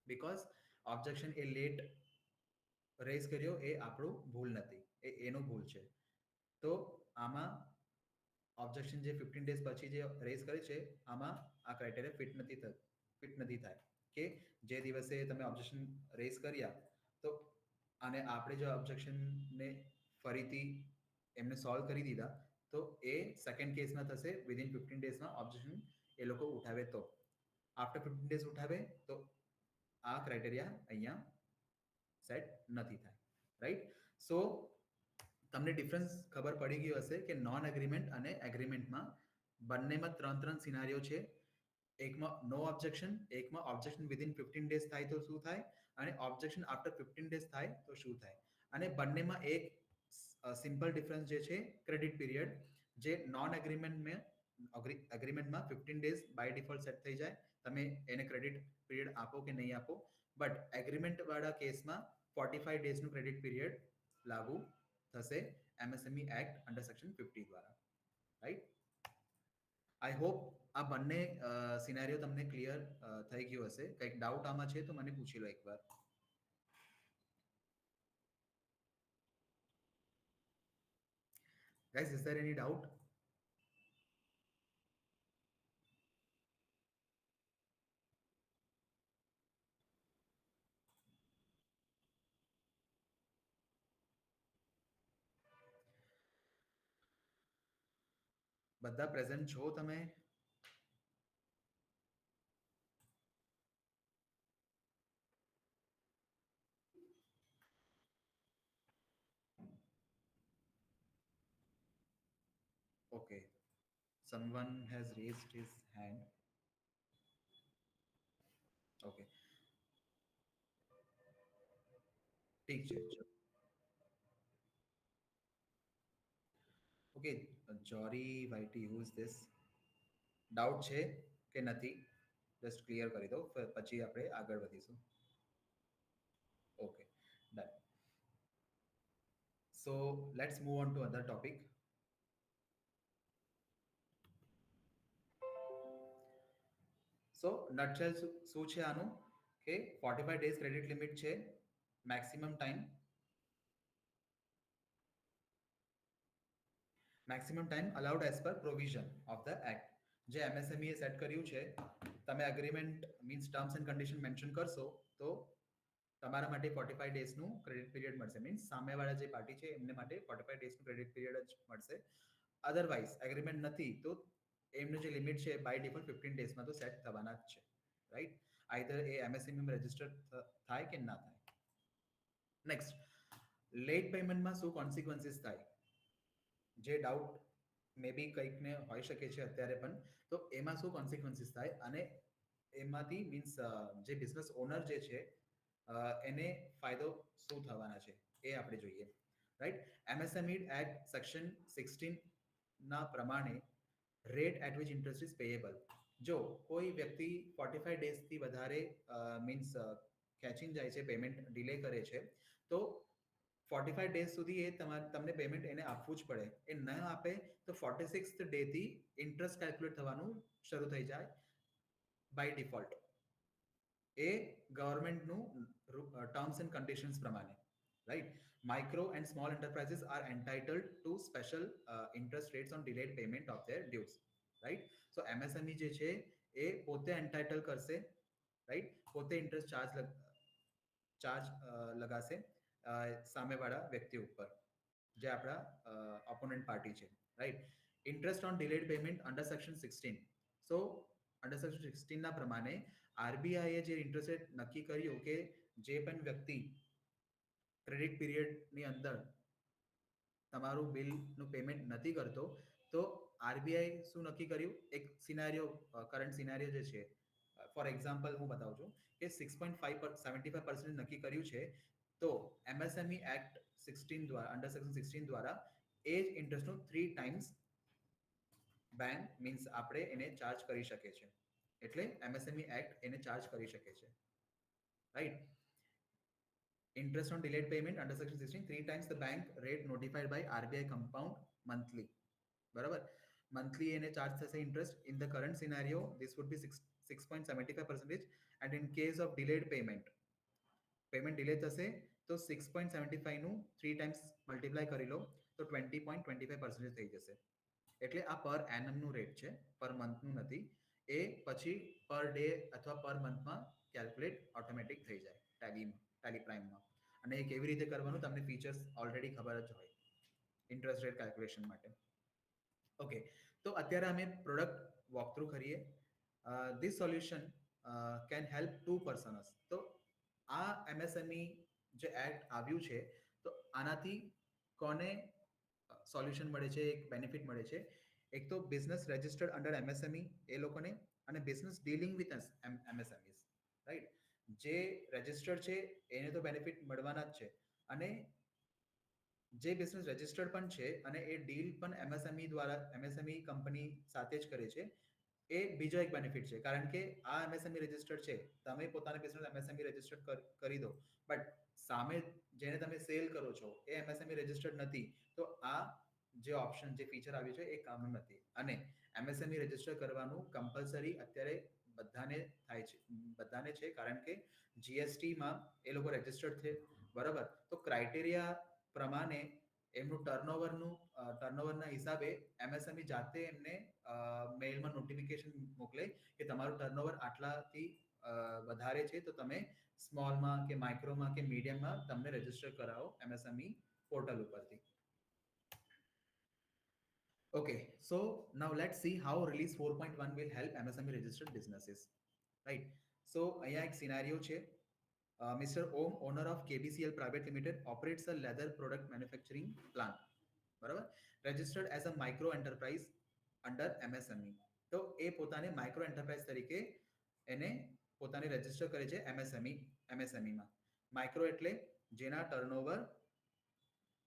બીકોઝ ઓબ્જેક્શન એ લેટ રેઝ કર્યો એ આપણું ભૂલ નથી, એનું ભૂલ છે. તો આમાં ઓબ્જેક્શન જે 15 ડેઝ પછી જે રેઝ કરે છે આમાં આ ક્રાઇટેરિયા ફિટ નથી થાય કે જે દિવસે તમે ઓબ્જેક્શન રેઝ કર્યા તો અને આપણે જો ઓબ્જેક્શનને ફરીથી એમને સોલ્વ કરી દીધા તો એ સેકન્ડ કેસમાં થશે વિધિન 15 ડેઝમાં ઓબ્જેક્શન એ લોકો ઉઠાવે તો. આફ્ટર 15 ડેઝ ઉઠાવે તો આ ક્રાઇટેરિયા અહીંયા સેટ નથી થાય, રાઈટ? સો તમને ડિફરન્સ ખબર પડી ગયો હશે કે નોન એગ્રીમેન્ટ અને એગ્રીમેન્ટમાં બંનેમાં 3 સિનારીઓ છે. એકમાં નો ઓબ્જેક્શન, એકમાં ઓબ્જેક્શન વિધિન 15 ડેઝ થાય તો શું થાય અને ઓબ્જેક્શન આફ્ટર 15 ડેઝ થાય તો શું થાય. અને બંનેમાં એક સિમ્પલ ડિફરન્સ જે છે ક્રેડિટ પીરિયડ, જે નોન એગ્રીમેન્ટમાં 15 ડેઝ બાય ડિફોલ્ટ સેટ થઈ જાય, તમે એને ક્રેડિટ પીરિયડ આપો કે નહીં આપો, બટ એગ્રીમેન્ટ વાળા કેસમાં 45 ડેઝનું ક્રેડિટ પીરિયડ લાગુ થશે MSME એક્ટ અંડર સેક્શન 50 દ્વારા, રાઈટ? આઈ હોપ આ બંને સિનારીઓ તમને ક્લિયર થઈ ગયો હશે. કંઈક ડાઉટ આમાં છે તો મને પૂછી લો એકવાર. Guys, is there any doubt? બધા પ્રેઝન્ટ છો તમે? Okay. Someone has raised his hand. Okay. ઠીક છે. ઓકે, જોરી વાઈટી, હુ ઇઝ ધીસ? ડાઉટ છે કે નથી? જસ્ટ ક્લિયર કરી દો, પછી આપણે આગળ વધીશું. Okay, done. So let's move on to other topic. So nutshell શું છે આનું કે 45 days credit limit છે, maximum time allowed as per provision of the act. જે MSME એ સેટ કર્યું છે, તમે agreement means terms and condition mention કરશો તો તમારા માટે 45 ડેઝનું ક્રેડિટ પીરિયડ મળશે. મીન્સ સામેવાળા જે પાર્ટી છે એમને માટે 45 ડેઝનું ક્રેડિટ પીરિયડ જ મળશે. અધરવાઇઝ એગ્રીમેન્ટ નથી તો એમનું જે લિમિટ છે બાય ડિફોલ્ટ 15 ડેઝમાં તો સેટ થવાના જ છે, રાઈટ? આઈધર એ MSME માં રજીસ્ટર થાય કે ના થાય. નેક્સ્ટ, લેટ પેમેન્ટમાં શું કોન્સિક્વન્સીસ થાય? જે ડાઉટ મે બી કંઈકને હોઈ શકે છે અત્યારે પણ, તો એમાં શું કોન્સિક્વન્સીસ થાય અને એમાંથી મીન્સ જે બિઝનેસ ઓનર જે છે એને ફાયદો શું થવાના છે એ આપણે જોઈએ, રાઈટ? MSME એક્ટ સેક્શન 16 ના પ્રમાણે rate at which interest is payable. જો કોઈ વ્યક્તિ 45 ડેઝથી વધારે મીન્સ ખેંચીને જાય છે, પેમેન્ટ ડિલે કરે છે, તો 45 ડેઝ સુધી એ તમને પેમેન્ટ એને આપવું જ પડે. એ ન આપે તો 46th ડેથી ઇન્ટરેસ્ટ કેલ્ક્યુલેટ થવાનું શરૂ થઈ જાય બાય ડિફોલ્ટ. એ ગવર્મેન્ટનું ટર્મ્સ એન્ડ કન્ડિશન્સ પ્રમાણે, right? Micro and small enterprises are entitled to special interest rates on delayed payment of their dues, right? So MSME જે છે એ પોતે એન્ટાઇટલ કરશે, રાઈટ? પોતે ઇન્ટરેસ્ટ ચાર્જ લગાશે સામેવાળા વ્યક્તિ ઉપર, જે આપણા ઓપોનન્ટ પાર્ટી છે, right? Interest on delayed payment under section 16. So under section 16 ના પ્રમાણે RBI જે ઇન્ટરેસ્ટ રેટ નક્કી કર્યું કે જે પણ વ્યક્તિ ક્રેડિટ પીરિયડની અંદર તમારું બિલનું પેમેન્ટ નથી કરતો તો RBI શું નક્કી કર્યું? એક સિનારીઓ, કરંટ સિનારીઓ જે છે, ફોર એક્ઝામ્પલ હું બતાવું છું કે 6.75% નક્કી કર્યું છે, તો MSME એક્ટ 16 દ્વારા અંડર સેક્શન 16 દ્વારા એ જ ઇન્ટરેસ્ટનું 3 times બેંક મીન્સ આપણે એને ચાર્જ કરી શકીએ છીએ, એટલે એમએસએમઈ એક્ટ એને ચાર્જ કરી શકે છે, right. Interest on delayed payment under section 16 3 times the bank rate notified by RBI compound monthly. બરાબર, મંથલી એને ચાર્જ થશે interest. In the current scenario this would be 6.75% and in case of delayed payment delay થશે તો 6.75 નું 3 times multiply કરી લો તો 20.25% થઈ જશે. એટલે આ પર એનમ નું રેટ છે, પર મંથનું નથી. એ પછી પર ડે અથવા પર મંથમાં કેલ્ક્યુલેટ ઓટોમેટિક થઈ જાય ટેલી પ્રાઇમમાં. અને એ કેવી રીતે કરવાનું તમને ફીચર્સ ઓલરેડી ખબર જ હોય ઇન્ટરેસ્ટ રેટ કેલ્ક્યુલેશન માટે. ઓકે, તો અત્યારે અમે પ્રોડક્ટ વોક થ્રુ કરીએ. This solution can help 2 persons. તો આ એમએસએમઈ જે એક્ટ આવ્યું છે તો આનાથી કોને સોલ્યુશન મળે છે, એક બેનિફિટ મળે છે. એક તો બિઝનેસ રજિસ્ટર્ડ અંડર એમએસએમઈ એ લોકોને, અને business dealing with MSMEs, right. જે રજિસ્ટર્ડ છે એને તો બેનિફિટ મળવાના જ છે, અને જે બિઝનેસ રજિસ્ટર્ડ પણ છે અને એ ડીલ પણ એમએસએમઈ દ્વારા એમએસએમઈ કંપની સાથે જ કરે છે, એ બીજો એક બેનિફિટ છે. કારણ કે આ એમએસએમઈ રજિસ્ટર્ડ છે, તમે પોતાના બિઝનેસ એમએસએમઈ રજિસ્ટર્ડ કરી દો, બટ સામે જેને તમે સેલ કરો છો એ એમએસએમઈ રજિસ્ટર્ડ નથી, તો આ જે ઓપ્શન જે ફીચર આવ્યું છે એ કામનું નથી. અને એમએસએમઈ રજિસ્ટર કરવાનું કમ્પલસરી અત્યારે બધાને થાય છે, બધાને છે, કારણ કે જીએસટીમાં એ લોકો રજિસ્ટર્ડ છે, બરાબર. તો ક્રાઇટેરિયા પ્રમાણે એમનું ટર્નઓવરના હિસાબે એમએસએમઈ જાતે એમને મેઇલમાં નોટિફિકેશન મોકલે કે તમારું ટર્નઓવર આટલાથી વધારે છે, તો તમે સ્મોલમાં કે માઇક્રોમાં કે મીડિયમમાં તમને રજિસ્ટર કરાવો એમએસએમઈ પોર્ટલ ઉપરથી. Okay, so now let's see how release 4.1 will help MSME registered businesses, right? So અહીંયા એક સિનારીઓ છે. Mr. Om, owner of KBCL Private Limited, operates a leather product manufacturing plant, બરાબર, registered as a micro enterprise under MSME. તો એ પોતાને micro enterprise તરીકે એને પોતાને register કરે છે એમએસએમઈમાં. માઇક્રો એટલે જેના ટર્નઓવર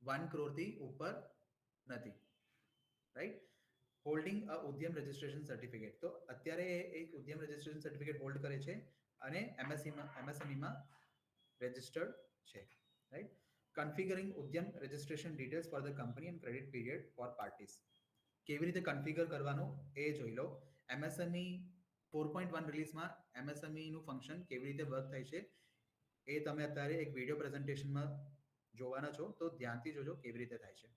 1 કરોડથી ઉપર નથી, રાઈટ. હોલ્ડિંગ અ ઉદ્યમ રજિસ્ટ્રેશન સર્ટિફિકેટ. તો અત્યારે એક ઉદ્યમ રજિસ્ટ્રેશન સર્ટિફિકેટ હોલ્ડ કરે છે અને એમએસએમઈમાં રજિસ્ટર્ડ છે, right. Configuring Udyam registration details for the company and credit period for parties. કેવી રીતે કન્ફિગર કરવાનું એ જોઈ લો. એમએસએમઈ 4.1 રિલીઝમાં એમએસએમઈનું ફંક્શન કેવી રીતે વર્ક થાય છે એ તમે અત્યારે એક વિડીયો પ્રેઝન્ટેશનમાં જોવાના છો, તો ધ્યાનથી જોજો કેવી રીતે થાય છે.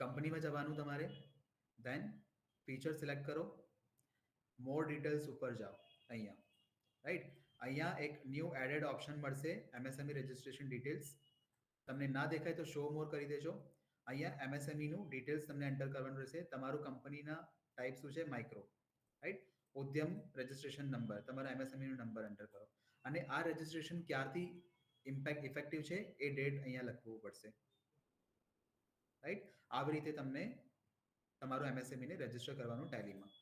કંપનીમાં જવાનું તમારે, દેન ફીચર સિલેક્ટ કરો, મોર ડિટેલ્સ ઉપર જાઓ અહીંયા, રાઈટ. અહીંયા એક ન્યૂ એડેડ ઓપ્શન મળશે એમએસએમઈ રજિસ્ટ્રેશન ડિટેલ્સ. તમને ના દેખાય તો શો મોર કરી દેજો. અહીંયા એમએસએમઈનું ડિટેલ્સ તમને એન્ટર કરવાનું રહેશે. તમારું કંપનીના ટાઈપ શું છે, માઇક્રો, રાઈટ. ઉદ્યમ રજિસ્ટ્રેશન નંબર, તમારા એમએસએમઈનો નંબર એન્ટર કરો, અને આ રજિસ્ટ્રેશન ક્યારથી ઇફેક્ટિવ છે એ ડેટ અહીંયા લખવું પડશે, રાઈટ. આવી રીતે તમને તમારું એમએસએમઈને રજિસ્ટર કરવાનું ટેલીમાં,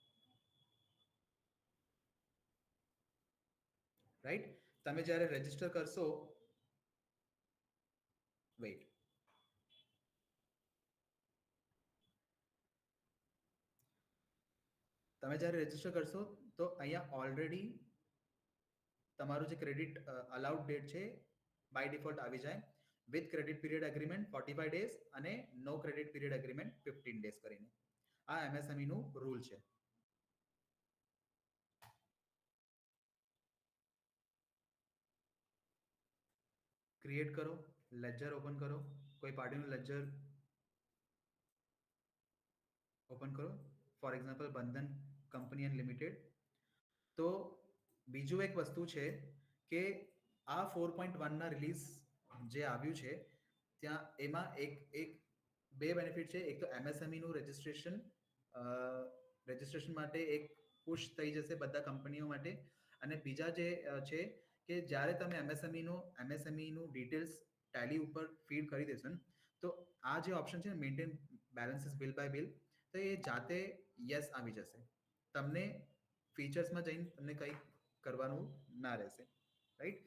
રાઈટ. તમે જ્યારે રજિસ્ટર કરશો, વેઇટ, તમે જ્યારે રજિસ્ટર કરશો તો અહીંયા ઓલરેડી તમારું જે ક્રેડિટ અલાઉડ ડેટ છે બાય ડિફોલ્ટ આવી જાય, with credit period agreement 45 days અને નો ક્રેડિટ પીરિયડ એગ્રીમેન્ટ 15 ડેઝ કરીને. આ એમએસએમઈ નું રૂલ છે. ક્રિએટ કરો, લેજર ઓપન કરો, કોઈ પાર્ટીનું લેજર ઓપન કરો, ફોર એક્ઝામ્પલ બંધન કંપની એન્ડ લિમિટેડ. તો બીજું એક વસ્તુ છે કે આ 4.1ના રિલીઝ જે આવ્યું છે ત્યાં એમાં એક બે બેનિફિટ છે. એક તો એમએસએમઈ નું રજિસ્ટ્રેશન માટે એક પુશ થઈ જશે બધા કંપનીઓ માટે, અને બીજા જે છે કે જ્યારે તમે એમએસએમઈનું ડિટેલ્સ ટેલી ઉપર ફીડ કરી દેશો ને, તો આ જે ઓપ્શન છે ને, maintain balances bill by bill, તો એ જાતે યસ આવી જશે. તમને ફીચર્સમાં જઈને તમને કંઈ કરવાનું ના રહેશે, રાઈટ.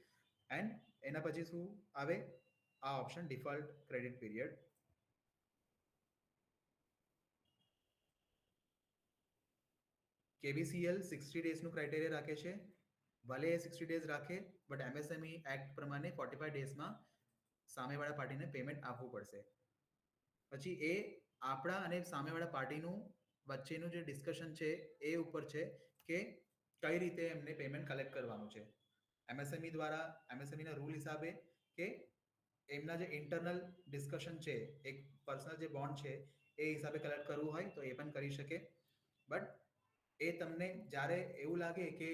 એન્ડ એના પછી શું આવે, આ option default credit period. KVCL 60 ડેઝનું ક્રાઇટેરિયા રાખે છે. ભલે એ 60 ડેઝ રાખે, બટ એમએસએમઈ એક્ટ પ્રમાણે 45 ડેઝમાં સામેવાળા પાર્ટીને પેમેન્ટ આપવું પડશે. પછી એ આપણા અને સામેવાળા પાર્ટીનું વચ્ચેનું જે ડિસ્કશન છે એ ઉપર છે કે કઈ રીતે એમને પેમેન્ટ કલેક્ટ કરવાનું છે. એમએસએમઈ દ્વારા એમએસએમઈના રૂલ હિસાબે કે એમના જે ઇન્ટરનલ ડિસ્કશન છે, એક પર્સનલ જે બોન્ડ છે એ હિસાબે કલેક્ટ કરવું હોય તો એ પણ કરી શકે. બટ એ તમને જ્યારે એવું લાગે કે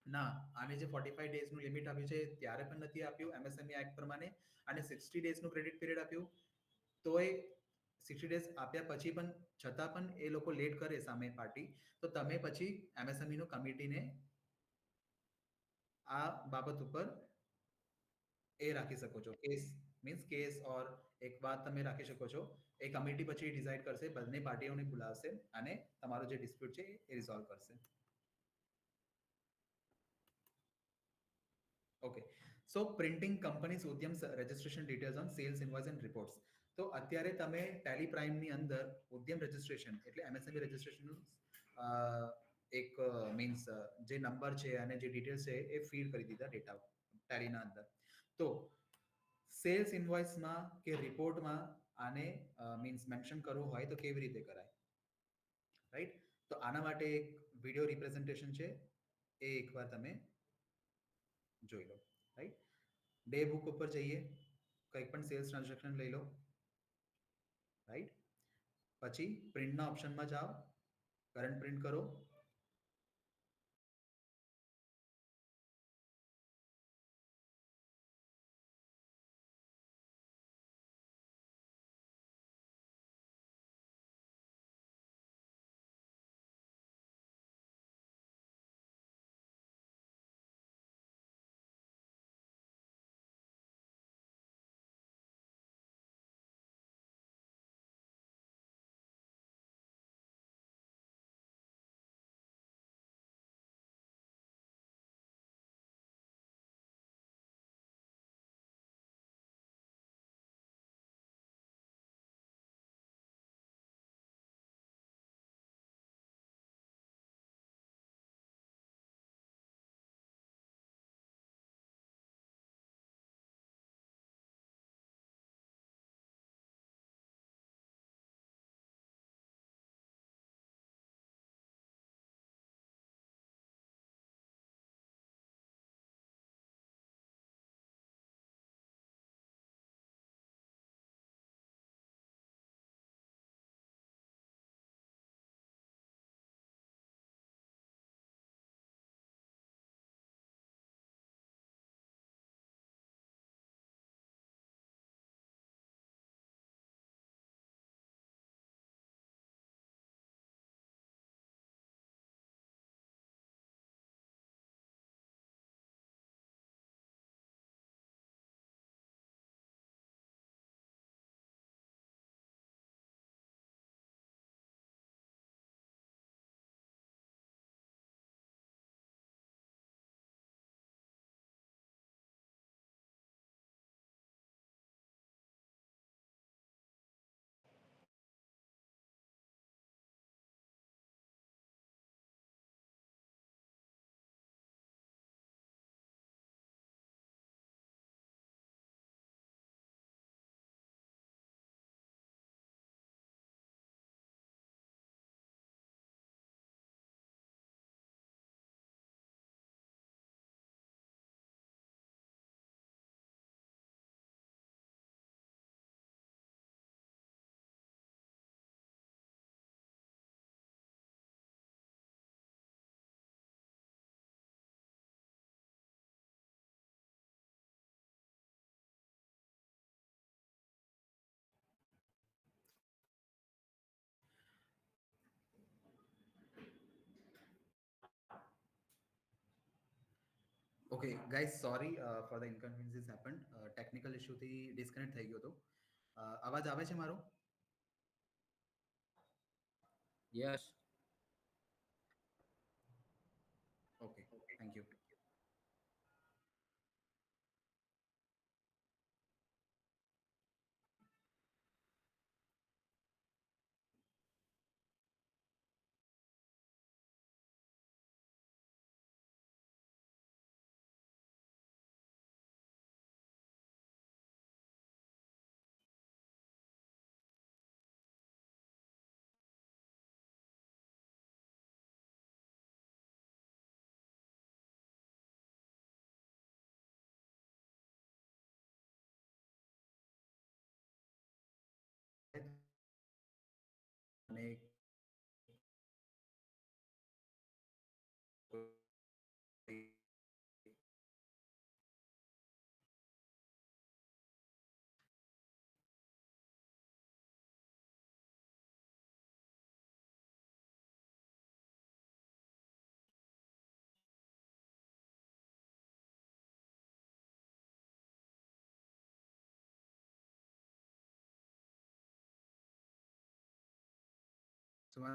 ના, આને જે 45 ડેઝનું લિમિટ આપ્યું છે ત્યારે પણ નથી આપ્યું એમએસએમઈ એક્ટ પ્રમાણે, અને 60 ડેઝનું ક્રેડિટ પીરિયડ આપ્યું, તોય 60 ડેઝ આપ્યા પછી પણ છતાં પણ એ લોકો લેટ કરે સામે પાર્ટી, તો તમે પછી એમએસએમઈ નું કમિટીને આ બાબત ઉપર એ રાખી શકો છો, કેસ મીન્સ કેસ ઓર એક વાત તમે રાખી શકો છો. એ કમિટી પછી ડિસાઇડ કરશે, બંને પાર્ટીઓને બોલાવશે અને તમારો જે ડિસ્પ્યુટ છે એ રિઝોલ્વ કરશે. Okay, so printing companies Udyam registration details on sales invoice and reports. તો અત્યારે તમે ટેલી પ્રાઇમની અંદર ઉદ્યમ રજિસ્ટ્રેશન એટલે એમએસએમઈ રજિસ્ટ્રેશનનું એક મીન્સ જે નંબર છે અને જે ડિટેલ્સ છે એ ફીડ કરી દીધા ડેટા ટેલીના અંદર. તો સેલ્સ ઇનવોઇસમાં કે રિપોર્ટમાં આને મીન્સ મેન્શન કરવું હોય તો કેવી રીતે કરાય, રાઈટ? તો આના માટે એક વિડિયો રિપ્રેઝન્ટેશન છે, એ એકવાર તમે જોઈ લો, રાઈટ? ડે બુક ઉપર જઈએ, કંઈક પણ સેલ્સ ટ્રાન્ઝેક્શન લઈ લો, રાઈટ? પછી પ્રિન્ટના ઓપ્શનમાં જાઓ, કરંટ પ્રિન્ટ કરો. Okay guys, sorry for the inconveniences happened. Technical ઇશ્યુથી ડિસ્કનેક્ટ થઈ ગયો હતો. અવાજ આવે છે મારો? યસ. Okay, thank you. તમે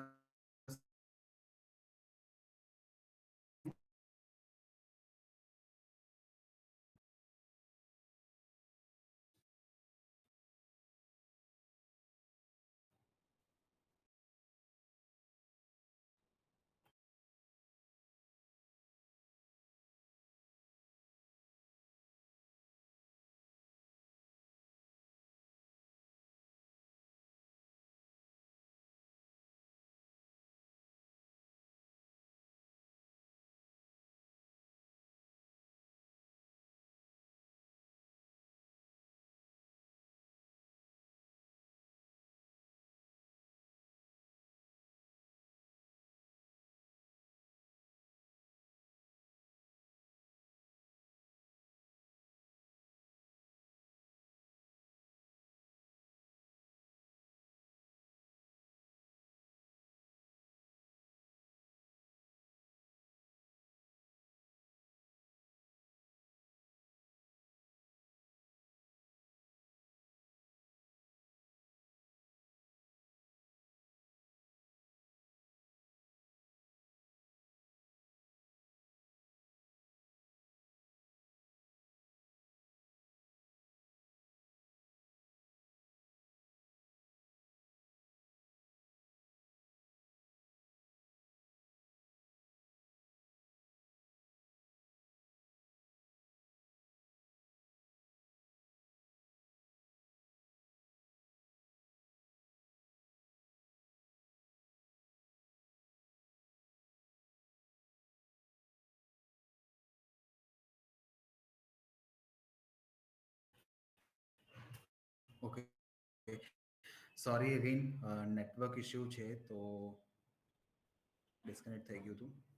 okay, sorry again network issue છે તો ડિસ્કનેક્ટ થઈ ગયું હતું.